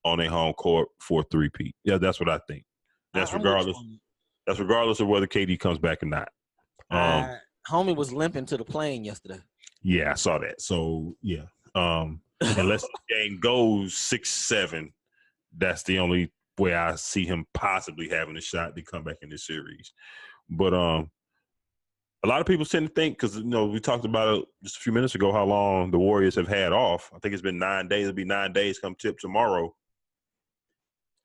on their home court for a 3-peat. Yeah, that's what I think. That's regardless of whether KD comes back or not. Homie was limping to the plane yesterday. Yeah, I saw that. So, yeah. Unless the game goes 6-7, that's the only way I see him possibly having a shot to come back in this series. But a lot of people tend to think, because, we talked about it just a few minutes ago, how long the Warriors have had off. I think it's been 9 days. It'll be 9 days come tip tomorrow.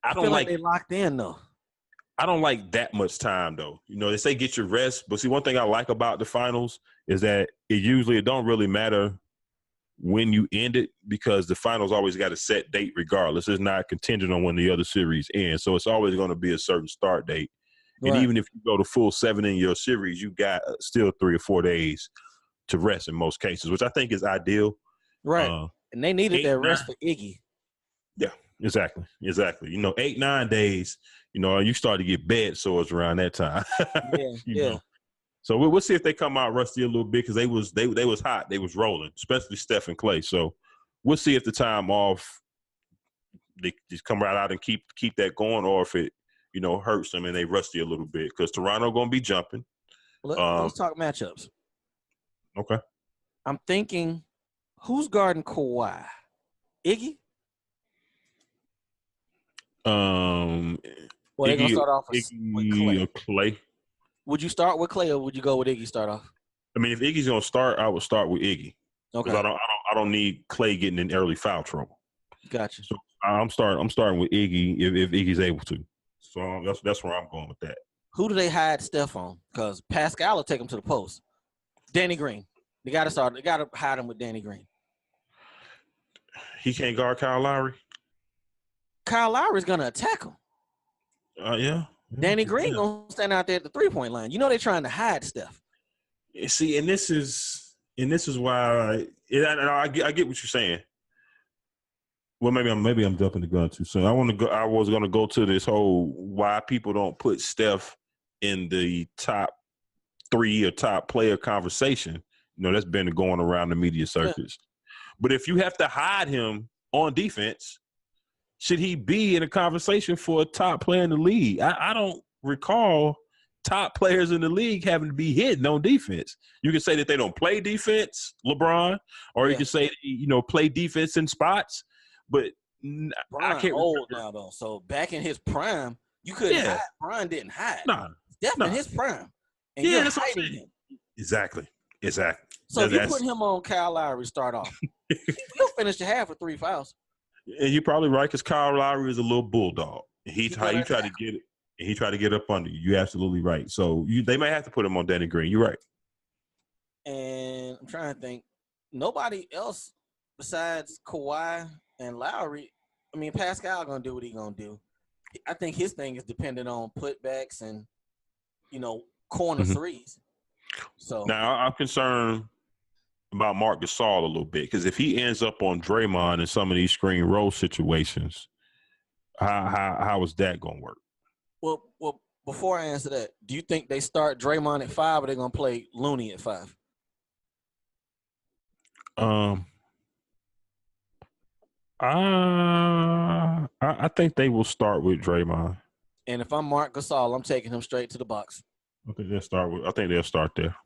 I feel like they locked in, though. I don't like that much time, though. They say get your rest, but see, one thing I like about the finals is that it don't really matter when you end it because the finals always got a set date regardless. It's not contingent on when the other series ends. So it's always going to be a certain start date. Right. And even if you go to full 7 in your series, you got still 3 or 4 days to rest in most cases, which I think is ideal. Right. And they needed that rest for Iggy. Yeah, exactly. 8-9 days, you start to get bed sores around that time. Yeah. So we'll see if they come out rusty a little bit because they was hot. They was rolling, especially Steph and Clay. So we'll see if the time off they just come right out and keep that going, or if it hurts them and they rusty a little bit because Toronto gonna be jumping. Let's talk matchups. Okay. I'm thinking, who's guarding Kawhi? Iggy? Well, they're gonna start off with Clay. Or Clay. Would you start with Clay or would you go with Iggy start off? I mean, if Iggy's gonna start, I would start with Iggy. Okay. Because I don't need Clay getting in early foul trouble. Gotcha. So I'm starting with Iggy if Iggy's able to. So that's where I'm going with that. Who do they hide Steph on? Because Pascal will take him to the post. Danny Green. They got to hide him with Danny Green. He can't guard Kyle Lowry. Kyle Lowry's gonna attack him. Yeah. Danny Green gonna stand out there at the 3-point line. You know they're trying to hide Steph. See, and this is why I get what you're saying. Well, maybe I'm jumping the gun too soon. I was gonna go to this whole why people don't put Steph in the top 3 or top player conversation. That's been going around the media circuits. Yeah. But if you have to hide him on defense, should he be in a conversation for a top player in the league? I don't recall top players in the league having to be hidden on defense. You can say that they don't play defense, LeBron, or you can say, play defense in spots. But I can't old now, though. So back in his prime, you couldn't hide. Brian didn't hide. Nah. Steph in his prime. And you're hiding him. Exactly. So if you put him on Kyle Lowry start off, he'll finish the half with 3 fouls. And you're probably right because Kyle Lowry is a little bulldog. He tried to get it, and he tried to get up under you. You're absolutely right. So they might have to put him on Danny Green. You're right. And I'm trying to think. Nobody else besides Kawhi and Lowry. I mean, Pascal gonna do what he gonna do. I think his thing is dependent on putbacks and corner threes. So now I'm concerned about Marc Gasol a little bit because if he ends up on Draymond in some of these screen roll situations, how is that going to work? Well, before I answer that, do you think they start Draymond at 5 or they're going to play Looney at 5? I think they will start with Draymond. And if I'm Marc Gasol, I'm taking him straight to the box. I think they'll start there.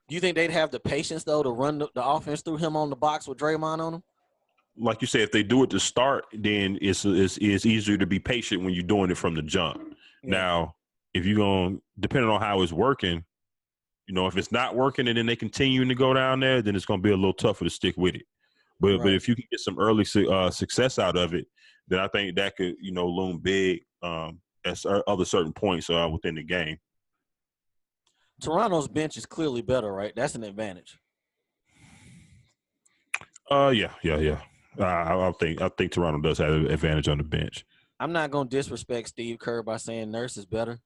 Do you think they'd have the patience, though, to run the offense through him on the box with Draymond on him? Like you said, if they do it to start, then it's easier to be patient when you're doing it from the jump. Yeah. Now, if you're going, depending on how it's working, if it's not working and then they continue to go down there, then it's going to be a little tougher to stick with it. But if you can get some early success out of it, then I think that could, loom big at other certain points within the game. Toronto's bench is clearly better, right? That's an advantage. Yeah. I think Toronto does have an advantage on the bench. I'm not going to disrespect Steve Kerr by saying Nurse is better.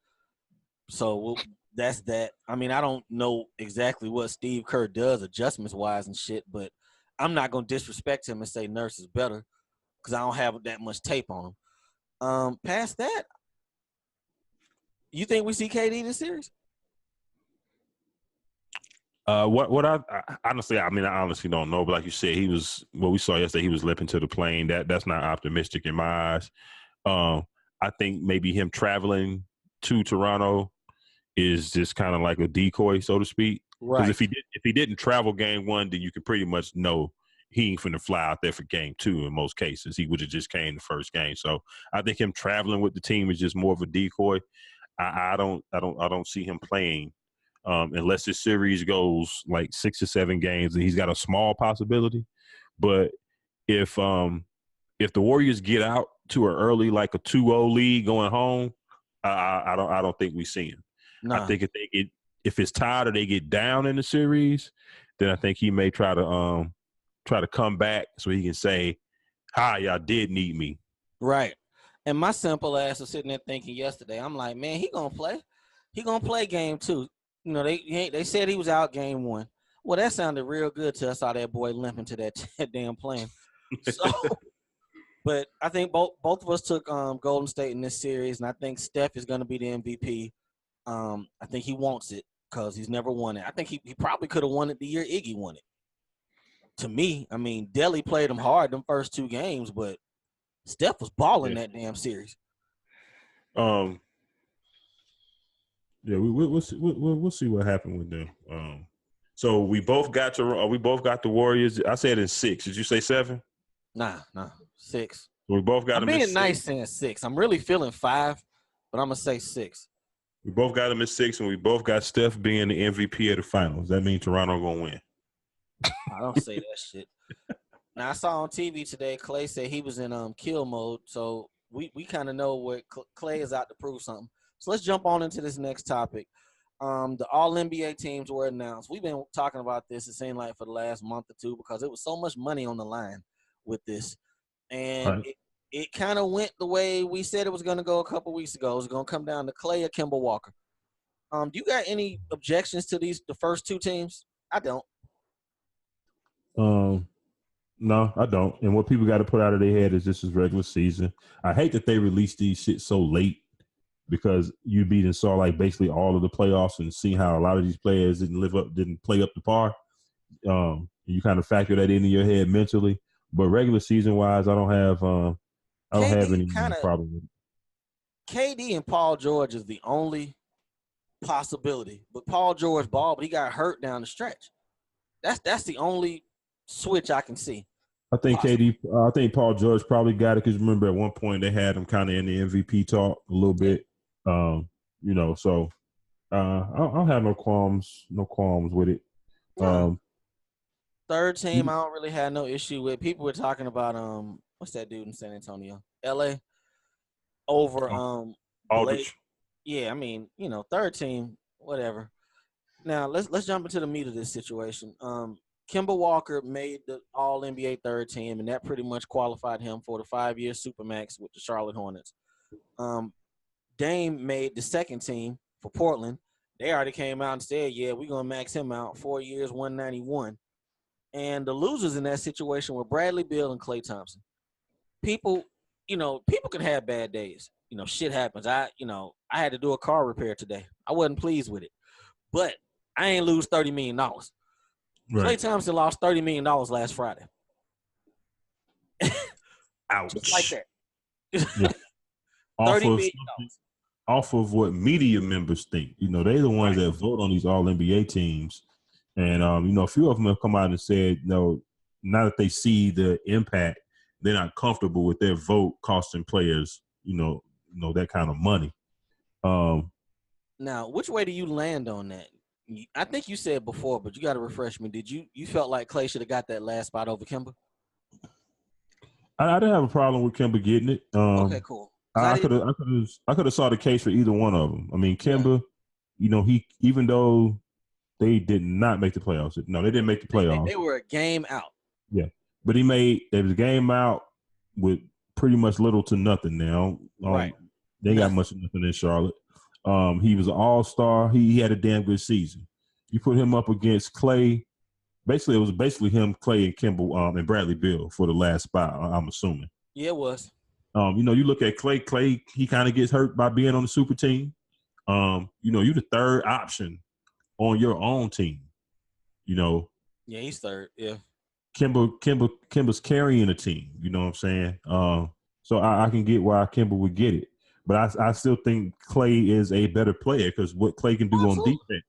So that's that. I mean, I don't know exactly what Steve Kerr does adjustments-wise and shit, but I'm not going to disrespect him and say Nurse is better because I don't have that much tape on him. Past that, you think we see KD this series? What I honestly don't know, but like you said, what we saw yesterday, he was limping to the plane. That's not optimistic in my eyes. I think maybe him traveling to Toronto is just kind of like a decoy, so to speak. Right. Because if he didn't travel game 1, then you could pretty much know he ain't finna fly out there for game 2 in most cases. He would have just came the first game. So I think him traveling with the team is just more of a decoy. I don't see him playing. Unless this series goes like 6 or 7 games, and he's got a small possibility. But if the Warriors get out to an early like a 2-0 lead going home, I don't think we see him. Nah. I think if it's tied or they get down in the series, then I think he may try to come back so he can say, "Hi, y'all did need me." Right. And my simple ass was sitting there thinking yesterday, I'm like, man, he gonna play. He gonna play game 2. They said he was out game 1. Well, that sounded real good to us. Saw that boy limping to that damn plane. So, but I think both of us took Golden State in this series, and I think Steph is going to be the MVP. I think he wants it. because he's never won it. I think he probably could have won it the year Iggy won it. To me, I mean, Delly played him hard them first 2 games, but Steph was balling that damn series. Yeah, we'll see what happened with them. So we both got the Warriors. I said in 6. Did you say 7? Nah, 6. We both got them. I'm being nice saying 6. I'm really feeling 5, but I'm gonna say 6. We both got them at 6, and we both got Steph being the MVP of the finals. That means Toronto gonna win. I don't say that shit. Now I saw on TV today, Clay said he was in kill mode, so we kind of know what Clay is out to prove something. So let's jump on into this next topic. The All NBA teams were announced. We've been talking about this, it seemed like, for the last month or 2 because it was so much money on the line with this. And it kind of went the way we said it was going to go a couple weeks ago. It was going to come down to Clay or Kemba Walker. Do you got any objections to the first 2 teams? I don't. No, I don't. And what people got to put out of their head is this is regular season. I hate that they released these shit so late because you beat and saw like basically all of the playoffs and see how a lot of these players didn't play up to par. You kind of factor that into your head mentally. But regular season wise, I don't have any problem with it. KD and Paul George is the only possibility. But Paul George balled, but he got hurt down the stretch. That's the only switch I can see. I think I think Paul George probably got it because remember at one point they had him kind of in the MVP talk a little bit. So I don't have no qualms with it. Third team, I don't really have no issue with. People were talking about what's that dude in San Antonio, LA, over Aldridge. Yeah, I mean, third team, whatever. Now let's jump into the meat of this situation. Kemba Walker made the All NBA third team, and that pretty much qualified him for the 5-year Supermax with the Charlotte Hornets. Dame made the second team for Portland. They already came out and said, yeah, we're going to max him out 4 years, 191. And the losers in that situation were Bradley Beal and Klay Thompson. People can have bad days. Shit happens. I had to do a car repair today. I wasn't pleased with it. But I ain't lose $30 million. Right. Klay Thompson lost $30 million last Friday. Ouch. Just like that. Yeah. $30 million. Off of what media members think. They're the ones that vote on these all NBA teams. And, a few of them have come out and said, now that they see the impact, they're not comfortable with their vote costing players, that kind of money. Now, which way do you land on that? I think you said before, but you got to refresh me. Did you felt like Klay should have got that last spot over Kemba? I didn't have a problem with Kemba getting it. Okay, cool. I could have saw the case for either one of them. I mean, Kemba, he even though they did not make the playoffs. No, they didn't make the playoffs. They were a game out. Yeah, but there was a game out with pretty much little to nothing now. Right. They got much of nothing in Charlotte. He was an all-star. He had a damn good season. You put him up against Klay. Basically, it was him, Klay, and Kemba, and Bradley Beal for the last spot, I'm assuming. Yeah, it was. You look at Klay. Klay, he kind of gets hurt by being on the super team. You're the third option on your own team. Yeah, he's third. Yeah. Kemba's carrying a team. You know what I'm saying? So I can get why Kemba would get it. But I still think Klay is a better player because what Klay can do on defense,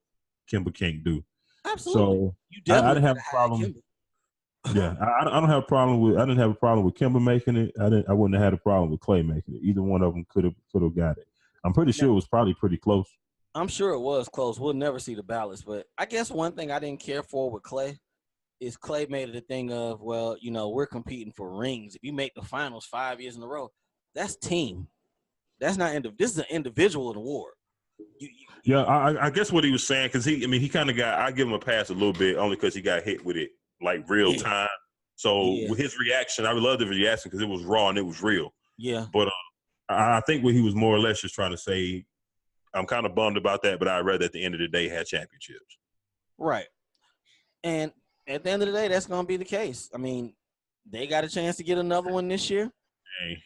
Kemba can't do. Absolutely. So I didn't have a problem. Yeah, I don't have a problem with. I didn't have a problem with Kemba making it. I wouldn't have had a problem with Klay making it. Either one of them could have got it. I'm pretty sure it was probably pretty close. I'm sure it was close. We'll never see the ballots, but I guess one thing I didn't care for with Klay is Klay made it a thing of, well, we're competing for rings. If you make the finals 5 years in a row, that's team. That's not this is an individual award. I guess what he was saying because he kind of got. I give him a pass a little bit only because he got hit with it like real time. So with his reaction, I loved the reaction because it was raw and it was real. Yeah. But I think what he was more or less just trying to say, I'm kind of bummed about that, but I'd rather at the end of the day have championships. Right. And at the end of the day, that's going to be the case. I mean, they got a chance to get another one this year. Hey,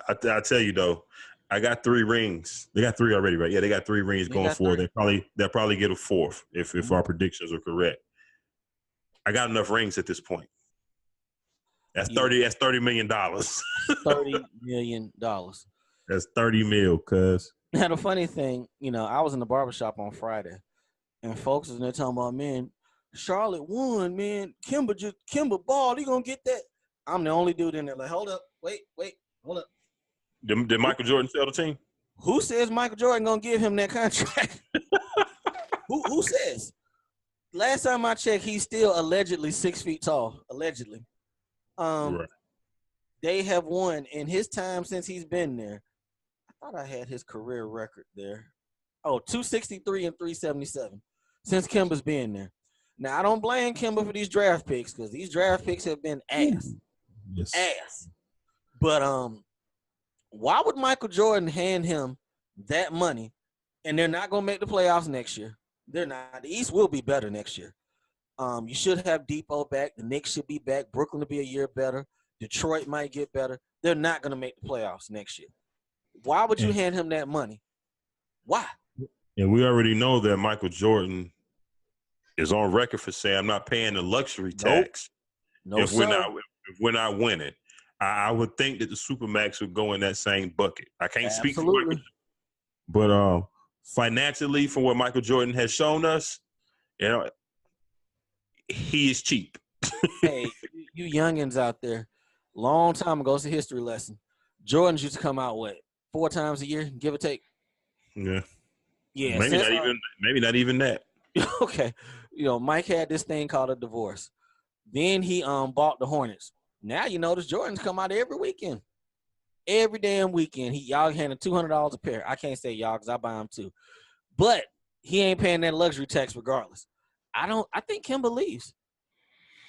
I tell you though, I got 3 rings. They got 3 already, right? Yeah, they got 3 rings going forward. They'll probably get a 4th if our predictions are correct. I got enough rings at this point. That's $30 million. $30 million. That's 30 mil, cuz. Now the funny thing, I was in the barbershop on Friday, and folks was in there talking about, man, Charlotte won, man. Kimba balled. He gonna get that. I'm the only dude in there. Like, hold up, wait, hold up. Did Michael Jordan sell the team? Who says Michael Jordan gonna give him that contract? Who says? Last time I checked, he's still allegedly 6 feet tall. Allegedly. Right. They have won in his time since he's been there. I thought I had his career record there. 263 and 377 since Kimba's been there. Now, I don't blame Kimba for these draft picks because these draft picks have been ass. Yes. Ass. But why would Michael Jordan hand him that money and they're not going to make the playoffs next year? They're not. The East will be better next year. You should have Depot back. The Knicks should be back. Brooklyn will be a year better. Detroit might get better. They're not going to make the playoffs next year. Why would you hand him that money? Why? And we already know that Michael Jordan is on record for saying, I'm not paying the luxury tax if we're not winning. I would think that the Supermax would go in that same bucket. I can't speak for Michael, but financially, from what Michael Jordan has shown us, he is cheap. Hey, you youngins out there, long time ago, it's a history lesson. Jordans used to come out 4 times a year, give or take. Yeah. Yeah. Maybe not even that. Okay. Mike had this thing called a divorce. Then he bought the Hornets. Now you notice Jordans come out every weekend. Every damn weekend. Y'all handing $200 a pair. I can't say y'all because I buy them too. But he ain't paying that luxury tax regardless. I think Kimba leaves.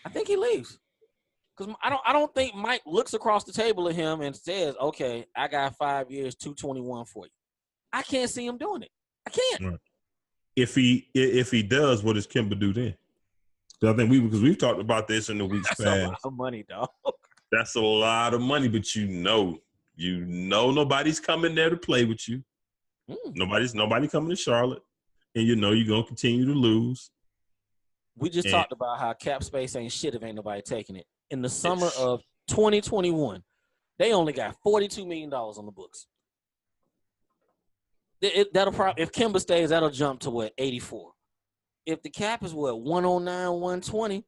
I think he leaves. Because I don't think Mike looks across the table at him and says, okay, I got 5 years, 221 for you. I can't see him doing it. I can't. Right. If he does, what does Kimba do then? I think because we've talked about this in the weeks past. That's a lot of money, dog. That's a lot of money, but nobody's coming there to play with you. Nobody coming to Charlotte, and you're gonna continue to lose. We just talked about how cap space ain't shit if ain't nobody taking it. In the summer of 2021, they only got $42 million on the books. That'll probably, if Kimba stays, that'll jump to 84. If the cap is 109, 120,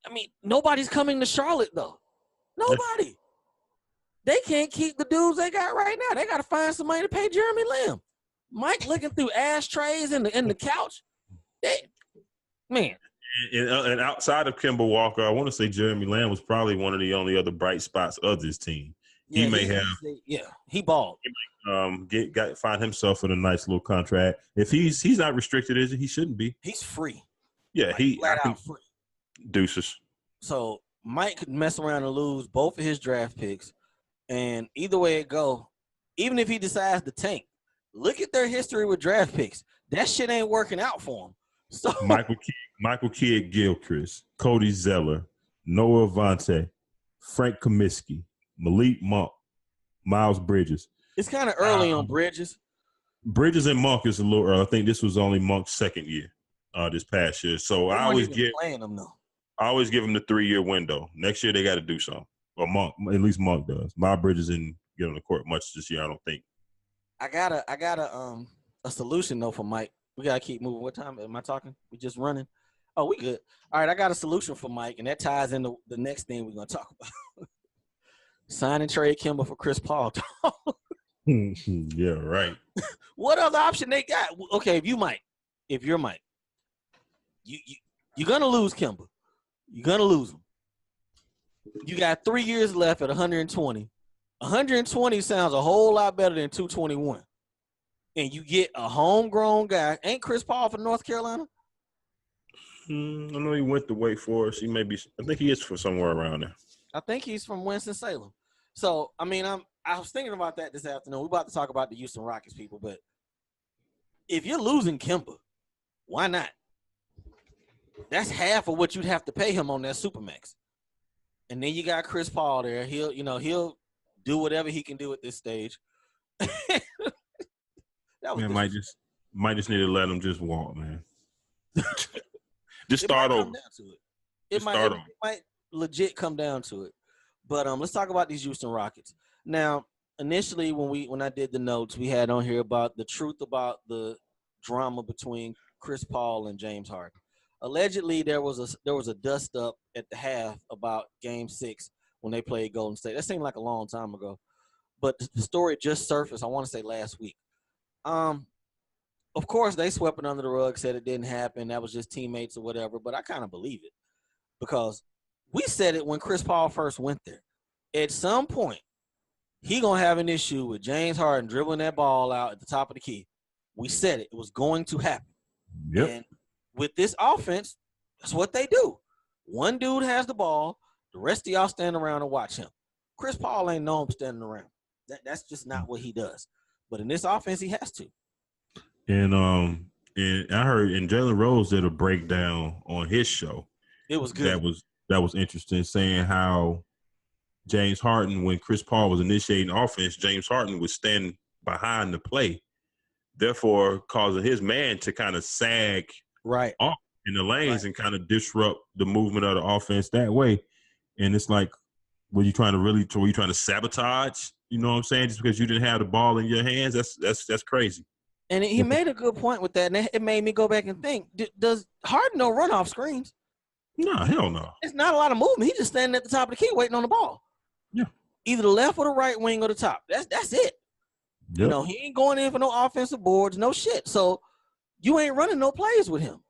I mean, nobody's coming to Charlotte though. Nobody. They can't keep the dudes they got right now. They got to find somebody to pay Jeremy Lamb. Mike looking through ashtrays in the couch. Man. And outside of Kimba Walker, I want to say Jeremy Lamb was probably one of the only other bright spots of this team. He balled. He might find himself in a nice little contract. If he's not restricted, is he? He shouldn't be. He's free. Yeah, flat out free. Deuces. So Mike could mess around and lose both of his draft picks, and either way it go, even if he decides to tank, look at their history with draft picks. That shit ain't working out for him. So Michael Kidd-Gilchrist, Cody Zeller, Noah Vontae, Frank Kaminsky, Malik Monk, Miles Bridges. It's kind of early on Bridges. Bridges and Monk is a little early. I think this was only Monk's second year this past year. So I always give him the 3-year window. Next year they got to do something. Or Monk, at least Monk does. Miles Bridges didn't get on the court much this year, I don't think. I got a solution though for Mike. We gotta keep moving. What time am I talking? We just running. Oh, we good. All right, I got a solution for Mike, and that ties into the next thing we're gonna talk about. Sign and trade Kimba for Chris Paul. Yeah, right. What other option they got? Okay, if you're Mike, you're gonna lose Kimba. You're gonna lose him. You got 3 years left at 120. 120 sounds a whole lot better than 221. And you get a homegrown guy. Ain't Chris Paul from North Carolina? I know he went to Wake Forest. I think he is for somewhere around there. I think he's from Winston-Salem. So, I mean, I was thinking about that this afternoon. We're about to talk about the Houston Rockets people, but if you're losing Kimba, why not? That's half of what you'd have to pay him on that Supermax. And then you got Chris Paul there. He'll do whatever he can do at this stage. Man, might just need to let him just walk, man. Just start over. It might legit come down to it. But let's talk about these Houston Rockets. Now, initially when I did the notes, we had on here about the truth about the drama between Chris Paul and James Harden. Allegedly, there was a dust up at the half about Game 6 when they played Golden State. That seemed like a long time ago, but the story just surfaced. I want to say last week. Of course, they swept it under the rug, said it didn't happen. That was just teammates or whatever. But I kind of believe it because we said it when Chris Paul first went there. At some point, he gonna have an issue with James Harden dribbling that ball out at the top of the key. We said it was going to happen. Yep. And with this offense, that's what they do. One dude has the ball, the rest of y'all stand around and watch him. Chris Paul ain't known standing around. That's just not what he does. But in this offense, he has to. And I heard Jalen Rose did a breakdown on his show. It was good. That was interesting, saying how James Harden, when Chris Paul was initiating offense, James Harden was standing behind the play, therefore causing his man to kind of sag off in the lanes and kind of disrupt the movement of the offense that way. And it's like, were you trying to sabotage? You know what I'm saying? Just because you didn't have the ball in your hands, that's crazy. And he made a good point with that, and it made me go back and think: does Harden no run off screens? No, hell no. It's not a lot of movement. He's just standing at the top of the key waiting on the ball. Yeah. Either the left or the right wing or the top. That's it. Yep. You know, he ain't going in for no offensive boards, no shit. So you ain't running no plays with him.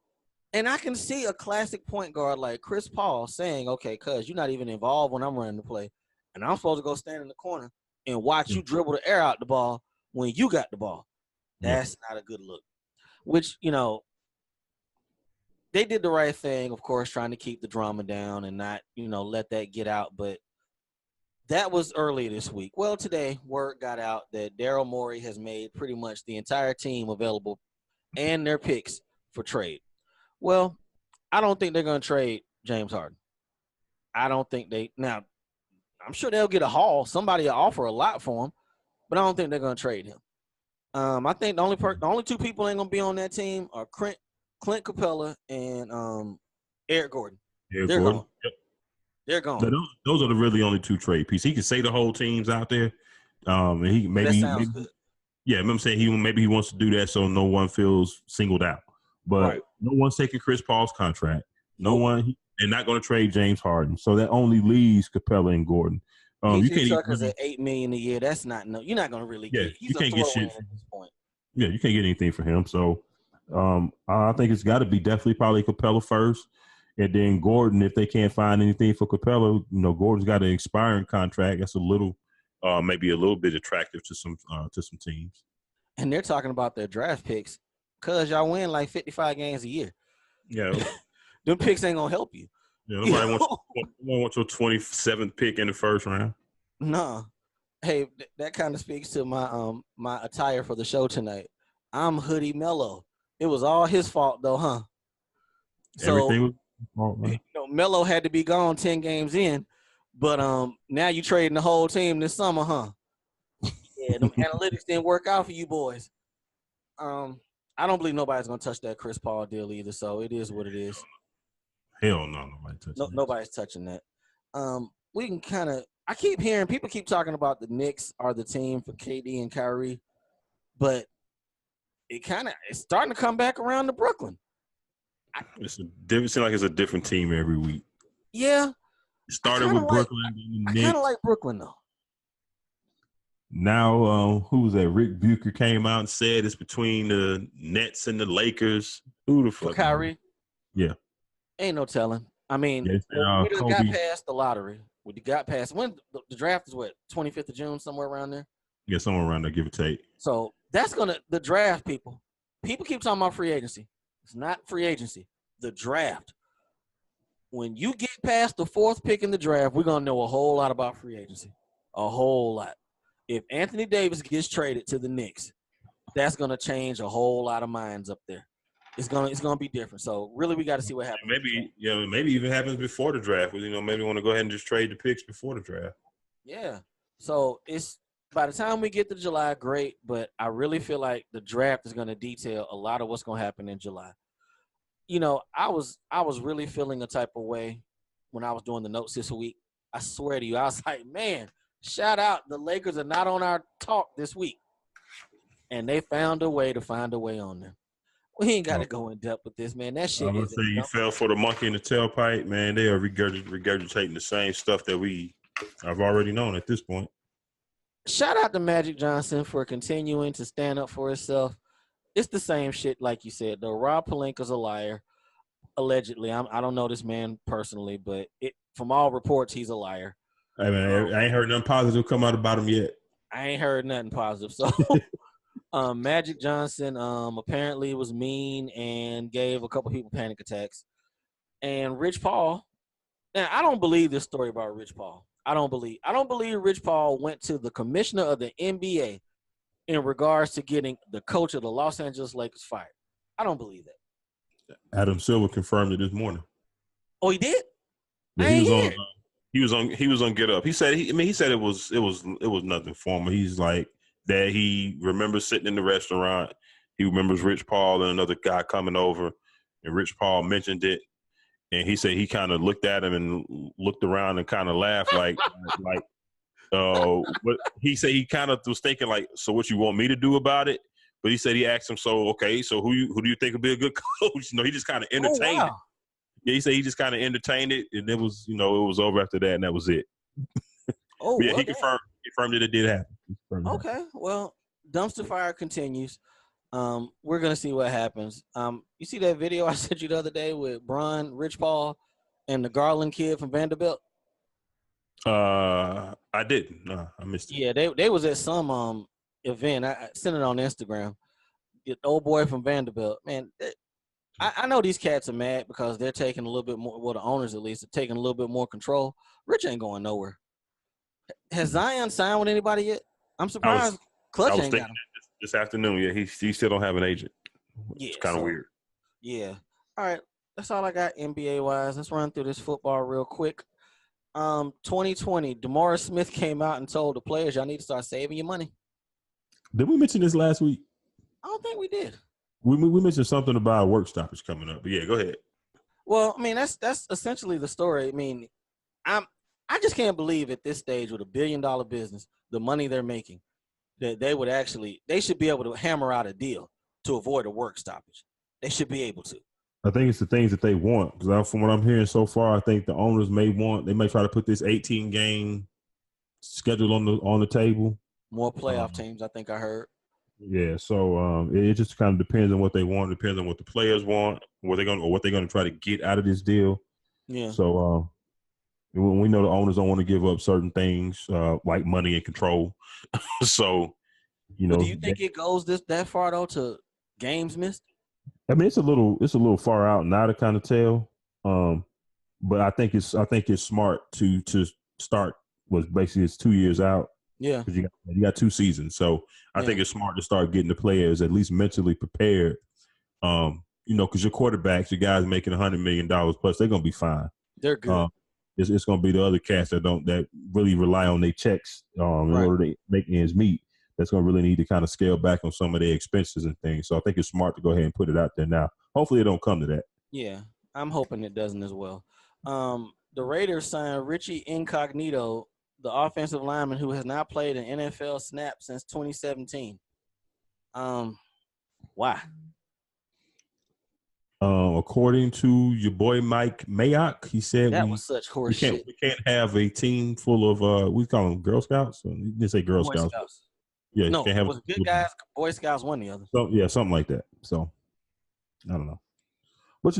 And I can see a classic point guard like Chris Paul saying, okay, cuz you're not even involved when I'm running the play. And I'm supposed to go stand in the corner and watch you dribble the air out the ball when you got the ball. That's not a good look. Which, you know, they did the right thing, of course, trying to keep the drama down and not, you know, let that get out. But that was earlier this week. Well, today, word got out that Daryl Morey has made pretty much the entire team available and their picks for trade. Well, I don't think they're going to trade James Harden. I don't think now, I'm sure they'll get a haul. Somebody will offer a lot for him, but I don't think they're going to trade him. I think the only two people ain't going to be on that team are Clint Capella and Eric Gordon. They're gone. Yep. They're gone. So those are the really only two trade pieces. He can say the whole team's out there. And he maybe good. Yeah, I'm saying maybe he wants to do that so no one feels singled out. But no one's taking Chris Paul's contract. No one. They're not going to trade James Harden. So that only leaves Capella and Gordon. You can't Tucker's at $8 million a year. That's not you're not going to really get. You can't get shit at this point. Yeah, you can't get anything for him. So I think it's got to be definitely probably Capella first, and then Gordon. If they can't find anything for Capella, you know, Gordon's got an expiring contract. That's a little, maybe a little bit attractive to some teams. And they're talking about their draft picks because y'all win like 55 games a year. Yeah, them picks ain't gonna help you. Yeah, nobody wants your 27th pick in the first round. No. Hey, that kind of speaks to my my attire for the show tonight. I'm Hoodie Mello. It was all his fault though, huh? So everything was his fault, man. You know, Mello had to be gone 10 games in, but now you trading the whole team this summer, huh? Yeah, them analytics didn't work out for you boys. I don't believe nobody's gonna touch that Chris Paul deal either, so it is what it is. Hell no, nobody's touching that. We can kind of. I keep hearing people keep talking about the Knicks are the team for KD and Kyrie, but it's starting to come back around to Brooklyn. It seems like it's a different team every week. Yeah, it started with Brooklyn. I kind of like Brooklyn though. Now, who was that? Rick Bucher came out and said it's between the Nets and the Lakers. Who the fuck? For Kyrie? Yeah. Ain't no telling. I mean, we just got past the lottery. We got past when the draft is 25th of June, somewhere around there. Yeah, somewhere around there, give or take. So that's the draft, people. People keep talking about free agency. It's not free agency. The draft. When you get past the 4th pick in the draft, we're gonna know a whole lot about free agency. A whole lot. If Anthony Davis gets traded to the Knicks, that's gonna change a whole lot of minds up there. It's gonna be different. So really, we got to see what happens. Maybe even happens before the draft. You know, maybe want to go ahead and just trade the picks before the draft. Yeah, So it's by the time we get to July, great. But I really feel like the draft is going to detail a lot of what's going to happen in July. You know, I was really feeling a type of way when I was doing the notes this week. I swear to you, I was like, man, shout out, the Lakers are not on our talk this week, and they found a way to find a way on them. We ain't got to go in depth with this, man. That shit I'm gonna is. say you fell for the monkey in the tailpipe, man. They are regurgitating the same stuff that I've already known at this point. Shout out to Magic Johnson for continuing to stand up for himself. It's the same shit, like you said, though. Rob Pelinka's a liar, allegedly. I don't know this man personally, but from all reports, he's a liar. Hey, man, I ain't heard nothing positive come out about him yet. I ain't heard nothing positive. So Magic Johnson apparently was mean and gave a couple people panic attacks. And Rich Paul, and I don't believe this story about Rich Paul. I don't believe Rich Paul went to the commissioner of the NBA in regards to getting the coach of the Los Angeles Lakers fired. I don't believe that. Adam Silver confirmed it this morning. Oh, he did? Yeah, he was on Get Up. He said it was nothing for him. He's like that. He remembers sitting in the restaurant. He remembers Rich Paul and another guy coming over, and Rich Paul mentioned it. And he said he kind of looked at him and looked around and kind of laughed what he said he kind of was thinking like, so what you want me to do about it? But he said he asked him, so okay, so who do you think would be a good coach? He just kind of entertained it. Yeah, he said he just kind of entertained it, and it was, it was over after that, and that was it. Oh, yeah, he confirmed that it did happen. Okay, well, dumpster fire continues. We're gonna see what happens. You see that video I sent you the other day with Bron, Rich Paul, and the Garland kid from Vanderbilt? I didn't. No, I missed it. Yeah, they was at some event. I sent it on Instagram. The old boy from Vanderbilt, man. I know these cats are mad because they're taking a little bit more. Well, the owners at least are taking a little bit more control. Rich ain't going nowhere. Has Zion signed with anybody yet? I'm surprised. Clutch ain't got him. This afternoon, yeah, he still don't have an agent. Yeah, it's kind of weird. Yeah. All right, that's all I got NBA wise. Let's run through this football real quick. 2020, DeMaurice Smith came out and told the players, y'all need to start saving your money. Did we mention this last week? I don't think we did. We mentioned something about work stoppage coming up, but yeah, go ahead. Well, I mean, that's essentially the story. I mean, I just can't believe at this stage with $1 billion business, the money they're making, that they should be able to hammer out a deal to avoid a work stoppage. They should be able to. I think it's the things that they want, because from what I'm hearing so far, I think the owners may try to put this 18-game schedule on the table. More playoff teams, I think I heard. Yeah, so it just kind of depends on what they want. It depends on what the players want, what they're going to try to get out of this deal. Yeah. So we know the owners don't want to give up certain things like money and control. So, do you think it goes that far though to games missed? I mean, it's a little far out now to kind of tell. But I think it's smart to start. Basically it's 2 years out. Yeah, because you got 2 seasons, so I think it's smart to start getting the players at least mentally prepared. Because your quarterbacks, your guys making $100 million plus, they're gonna be fine. They're good. It's gonna be the other cats that really rely on their checks in order to make ends meet. That's gonna really need to kind of scale back on some of their expenses and things. So I think it's smart to go ahead and put it out there now. Hopefully, it don't come to that. Yeah, I'm hoping it doesn't as well. The Raiders signed Richie Incognito, the offensive lineman who has not played an NFL snap since 2017. Why? According to your boy Mike Mayock, he said that was such horse shit. We can't have a team full of we call them Girl Scouts. He didn't say Girl Scouts. Yeah, no, you can't have it was good guys. Boy Scouts won the other. So, yeah, something like that. So I don't know, but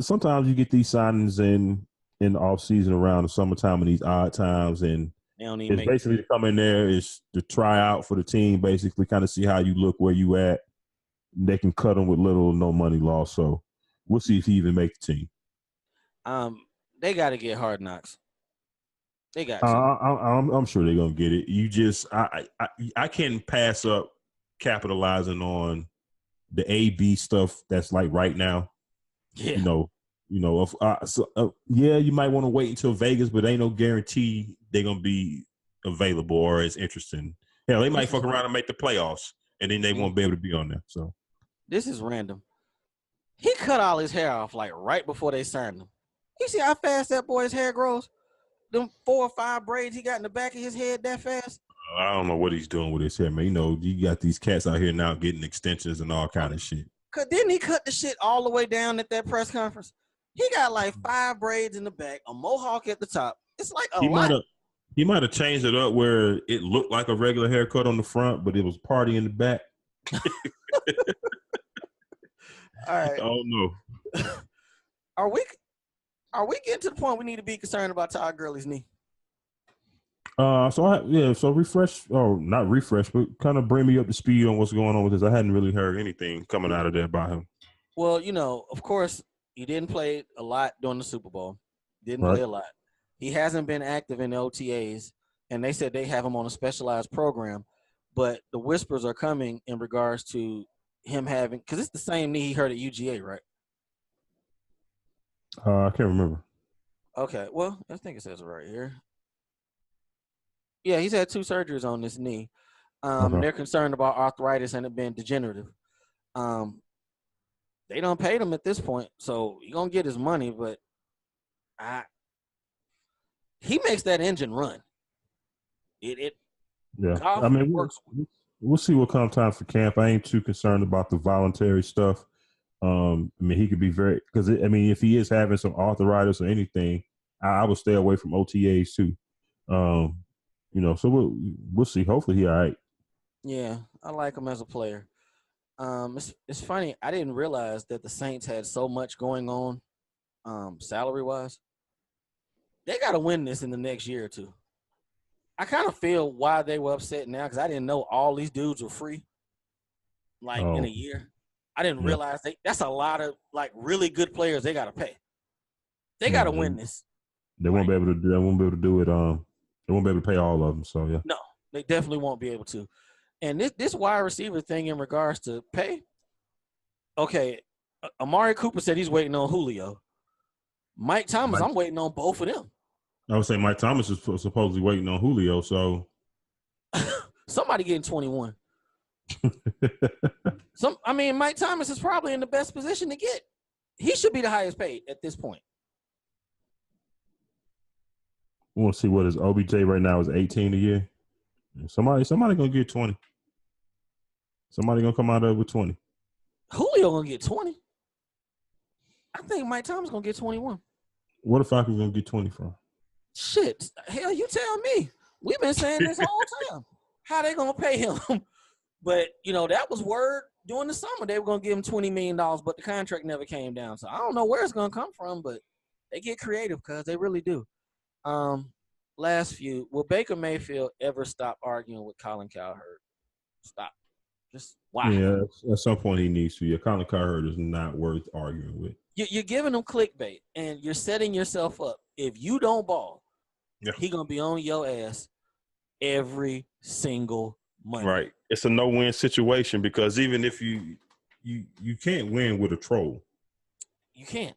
sometimes you get these signings in the off season around the summertime in these odd times, and it's basically to come in there is to try out for the team, basically kind of see how you look, where you at. They can cut them with little or no money loss. So we'll see if he even makes the team. They got to get Hard Knocks. They got to. I'm sure they're gonna get it. You just I can't pass up capitalizing on the A/B stuff that's like right now. Yeah. You might want to wait until Vegas, but ain't no guarantee they're gonna be available or as interesting. Hell, they might fuck around and make the playoffs, and then they won't be able to be on there. So this is random. He cut all his hair off like right before they signed him. You see how fast that boy's hair grows? Them 4 or 5 braids he got in the back of his head that fast? I don't know what he's doing with his hair, man. You know, you got these cats out here now getting extensions and all kind of shit. Didn't he cut the shit all the way down at that press conference? He got like 5 braids in the back, a mohawk at the top. It's like a lot. He might have changed it up where it looked like a regular haircut on the front, but it was party in the back. All right. I don't know. Are we getting to the point we need to be concerned about Todd Gurley's knee? So refresh, or not refresh, but kind of bring me up to speed on what's going on with this. I hadn't really heard anything coming out of there about him. Well, you know, of course, he didn't play a lot during the Super Bowl. Didn't play a lot. He hasn't been active in the OTAs, and they said they have him on a specialized program. But the whispers are coming in regards to him having, because it's the same knee he hurt at UGA, right? I can't remember. Okay, well, I think it says it right here. Yeah, he's had 2 surgeries on this knee. They're concerned about arthritis and it being degenerative. They don't pay him at this point, so he's gonna get his money, but he makes that engine run. I mean, we'll see what comes time for camp. I ain't too concerned about the voluntary stuff. I mean, he could be because if he is having some arthritis or anything, I would stay away from OTAs too. You know, so we'll see. Hopefully, he all right. Yeah, I like him as a player. It's funny. I didn't realize that the Saints had so much going on, salary wise. They got to win this in the next year or two. I kind of feel why they were upset now because I didn't know all these dudes were free, in a year. I didn't realize that's a lot of really good players they got to pay. They got to win this. They won't be able to do. They won't be able to do it. They won't be able to pay all of them. So yeah. No, they definitely won't be able to. And this wide receiver thing in regards to pay. Okay, Amari Cooper said he's waiting on Julio. Mike Thomas, I'm waiting on both of them. I would say Mike Thomas is supposedly waiting on Julio. So somebody getting 21. Mike Thomas is probably in the best position to get. He should be the highest paid at this point. We want to see what his OBJ right now is 18 a year. Somebody gonna get 20. Somebody gonna come out of it with 20. Julio gonna get 20. I think Mike Thomas gonna get 21. What if I was gonna get 20 from? Shit, hell, you tell me. We've been saying this whole time. How they gonna pay him? But that was word during the summer. They were gonna give him $20 million, but the contract never came down. So I don't know where it's gonna come from, but they get creative because they really do. Last few. Will Baker Mayfield ever stop arguing with Colin Cowherd? Stop. Just why? Yeah, at some point he needs to. Yeah, Colin Cowherd is not worth arguing with. You're giving him clickbait, and you're setting yourself up. If you don't ball, he gonna be on your ass every single Monday. Right. It's a no-win situation because even if you can't win with a troll. You can't.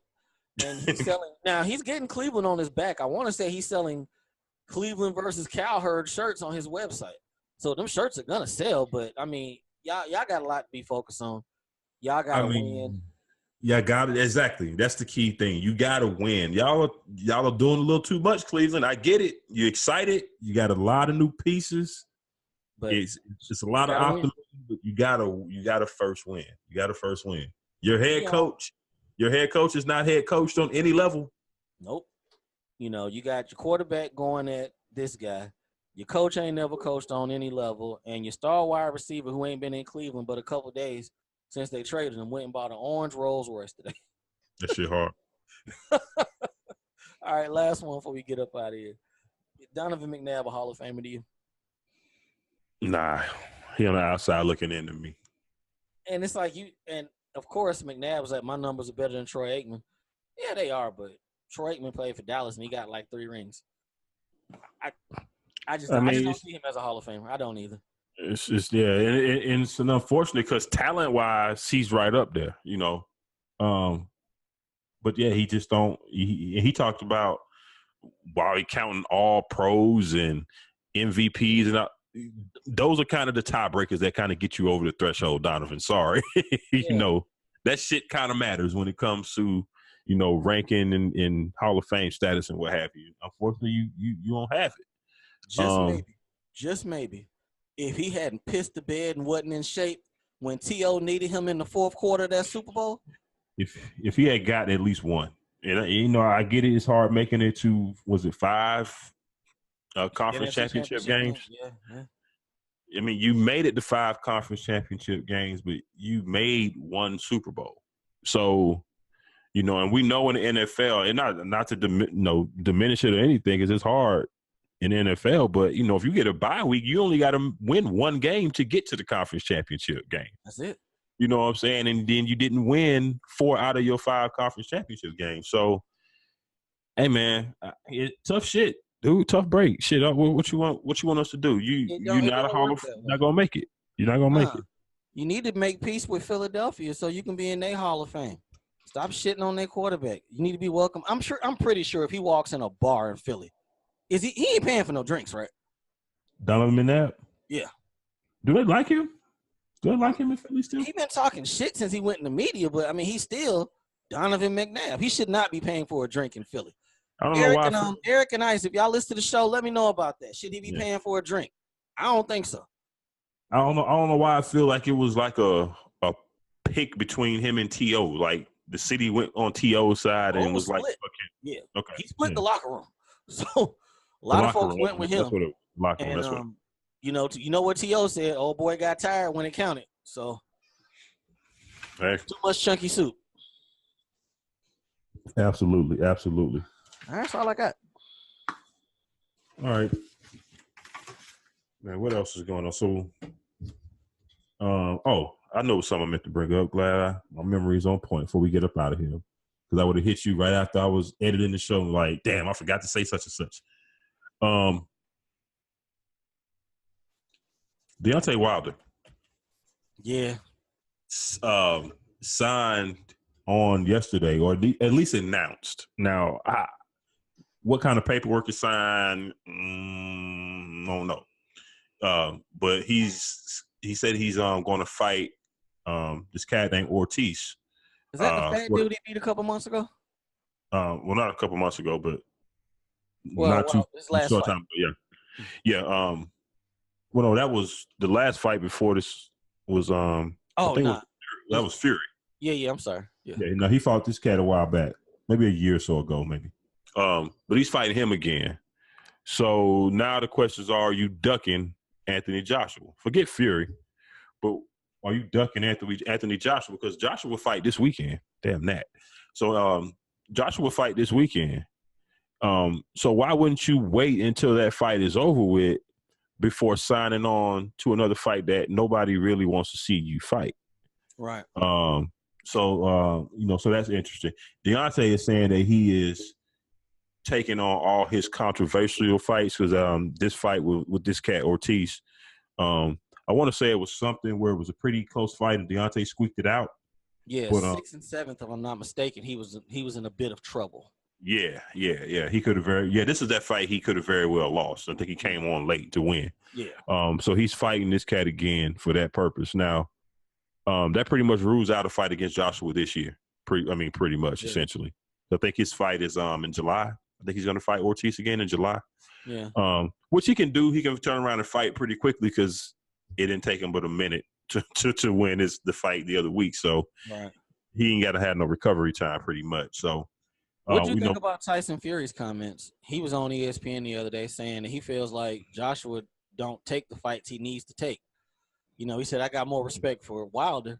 And he's selling now. He's getting Cleveland on his back. I want to say he's selling Cleveland versus Cowherd shirts on his website. So them shirts are gonna sell. But y'all got a lot to be focused on. Y'all gotta win. Yeah, got it. Exactly. That's the key thing. You gotta win. Y'all are doing a little too much, Cleveland. I get it. You're excited. You got a lot of new pieces. But it's just a lot of optimism. But you gotta first win. You gotta first win. Your head coach is not head coached on any level. Nope. You got your quarterback going at this guy. Your coach ain't never coached on any level, and your star wide receiver who ain't been in Cleveland but a couple days since they traded him went and bought an orange Rolls Royce today. That shit hard. All right, last one before we get up out of here. Donovan McNabb a Hall of Famer to you? Nah, he on the outside looking into me. And it's like and of course McNabb was like, my numbers are better than Troy Aikman. Yeah, they are, but Troy Aikman played for Dallas and he got like 3 rings. I just don't see him as a Hall of Famer. I don't either. It's just and it's an unfortunate because talent wise he's right up there, but yeah, he just don't. He talked about while he counting all pros and MVPs, and those are kind of the tiebreakers that kind of get you over the threshold, Donovan. Sorry. Yeah. That shit kind of matters when it comes to, ranking and Hall of Fame status and what have you. Unfortunately, you don't have it. Just maybe, if he hadn't pissed the bed and wasn't in shape when T.O. needed him in the fourth quarter of that Super Bowl. If he had gotten at least one, and I get it, it's hard making it to, was it 5 conference championship games? Yeah. I mean, you made it to 5 conference championship games, but you made 1 Super Bowl. So, and we know in the NFL, and not to diminish it or anything, because it's hard in the NFL, but, if you get a bye week, you only got to win 1 game to get to the conference championship game. That's it. You know what I'm saying? And then you didn't win 4 out of your 5 conference championship games. So, hey, man, tough shit, dude. Tough break. Shit, what you want us to do? You're not a Hall of Fame. Not gonna make it. You're not gonna make it. You need to make peace with Philadelphia so you can be in their Hall of Fame. Stop shitting on their quarterback. You need to be welcome. I'm pretty sure if he walks in a bar in Philly, he ain't paying for no drinks, right? Donovan McNabb? Yeah. Do they like him? Do they like him in Philly still? He been talking shit since he went in the media, but I mean, he's still Donovan McNabb. He should not be paying for a drink in Philly. I don't know why. Eric and Ice, if y'all listen to the show, let me know about that. Should he be paying for a drink? I don't think so. I don't know why I feel like it was like a pick between him and T.O. Like the city went on T.O.'s side and was split. like, okay. Yeah. Okay. He split the locker room. So a lot of folks went with him. That's what it, locker room. And, that's what. You know what T.O. said? Old boy got tired when it counted. So too much chunky soup. Absolutely. That's all I got. All right. Man, what else is going on? So, I know something I meant to bring up. Glad my memory is on point before we get up out of here. Because I would have hit you right after I was editing the show. Like, damn, I forgot to say such and such. Deontay Wilder. Yeah. Signed on yesterday, or at least announced. Now, what kind of paperwork is signed? I don't know. But he said he's going to fight this cat named Ortiz. Is that the fat dude he beat a couple months ago? Well, not a couple months ago, but his last short fight. Time. But yeah. Well, no, that was the last fight before this was. That was Fury. Yeah. I'm sorry. Yeah. No, he fought this cat a while back, maybe a year or so ago, maybe. But he's fighting him again. So now the questions are you ducking Anthony Joshua? Forget Fury, but are you ducking Anthony Joshua? Because Joshua will fight this weekend. Damn that. So Joshua will fight this weekend. So why wouldn't you wait until that fight is over with before signing on to another fight that nobody really wants to see you fight? Right. So that's interesting. Deontay is saying that he is taking on all his controversial fights because this fight with this cat Ortiz, I want to say it was something where it was a pretty close fight and Deontay squeaked it out. Yeah, but, 6th and 7th, if I'm not mistaken, he was in a bit of trouble. Yeah. He could have this is that fight he could have very well lost. I think he came on late to win. Yeah. So he's fighting this cat again for that purpose. Now, that pretty much rules out a fight against Joshua this year. Pretty much, essentially. I think his fight is in July. I think he's going to fight Ortiz again in July. Yeah. Which he can do. He can turn around and fight pretty quickly because it didn't take him but a minute to win the fight the other week. So he ain't got to have no recovery time pretty much. So what do you think about Tyson Fury's comments? He was on ESPN the other day saying that he feels like Joshua don't take the fights he needs to take. He said, I got more respect for Wilder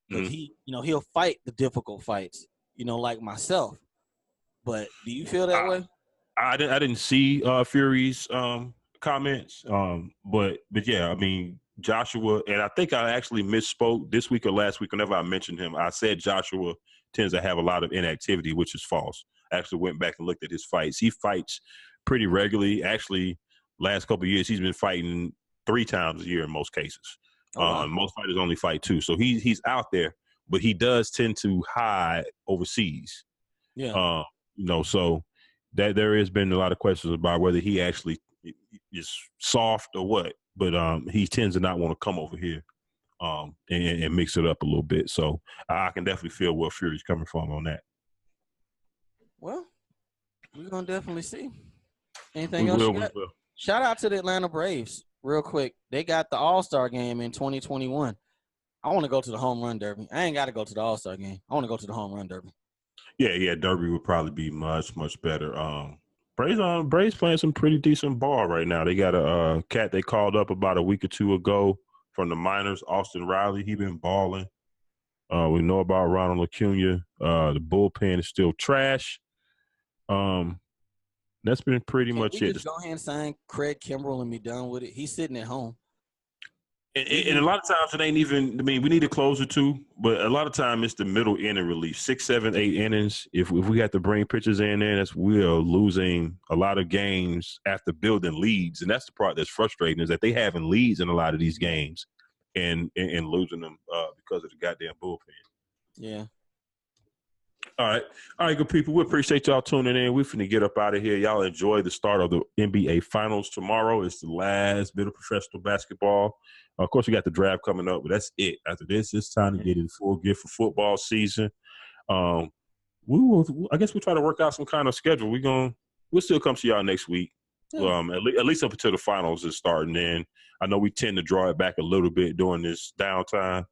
because he'll fight the difficult fights, like myself. But do you feel that way? I didn't see Fury's comments, but yeah, Joshua, and I think I actually misspoke this week or last week whenever I mentioned him. I said Joshua tends to have a lot of inactivity, which is false. I actually went back and looked at his fights. He fights pretty regularly. Actually, last couple of years, he's been fighting 3 times a year in most cases. Most fighters only fight 2. So he's out there, but he does tend to hide overseas. Yeah. So that there has been a lot of questions about whether he actually is soft or what, but he tends to not want to come over here and mix it up a little bit. So I can definitely feel where Fury's coming from on that. Well, we're gonna definitely see. Anything else you got? Shout out to the Atlanta Braves, real quick. They got the All-Star game in 2021. I want to go to the home run derby. I ain't got to go to the All-Star game. I want to go to the home run derby. Yeah, derby would probably be much better. Braves playing some pretty decent ball right now. They got a cat they called up about a week or two ago from the minors, Austin Riley. He been balling. We know about Ronald Acuna. The bullpen is still trash. That's been pretty much it. Just go ahead and sign Craig Kimbrell and be done with it. He's sitting at home. And a lot of times it ain't even. I mean, we need to close it too, but a lot of time it's the middle inning relief, 6, 7, 8 innings. If we have to bring pitchers in there, we are losing a lot of games after building leads, and that's the part that's frustrating is that they having leads in a lot of these games and losing them because of the goddamn bullpen. Yeah. All right, good people. We appreciate y'all tuning in. We're finna get up out of here. Y'all enjoy the start of the NBA Finals tomorrow. It's the last bit of professional basketball. Of course, we got the draft coming up, but that's it. After this, it's time to get in full gear for football season. I guess we'll try to work out some kind of schedule. We'll still come to y'all next week. Yeah. At least up until the finals is starting. In. I know we tend to draw it back a little bit during this downtime.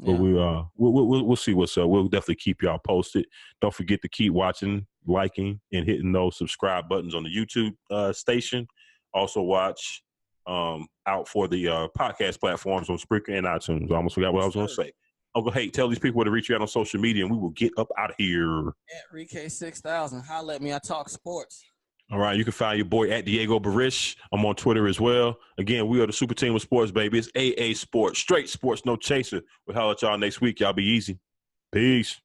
But we'll see what's up. We'll definitely keep y'all posted. Don't forget to keep watching, liking, and hitting those subscribe buttons on the YouTube station. Also watch out for the podcast platforms on Spreaker and iTunes. I almost forgot what I was going to say. Uncle, hey, tell these people where to reach you out on social media, and we will get up out of here. At ReK6000. Holla at me. I talk sports. All right, you can find your boy at Diego Barish. I'm on Twitter as well. Again, we are the Super Team of Sports, baby. It's AA Sports, straight sports, no chaser. We'll holler at y'all next week. Y'all be easy. Peace.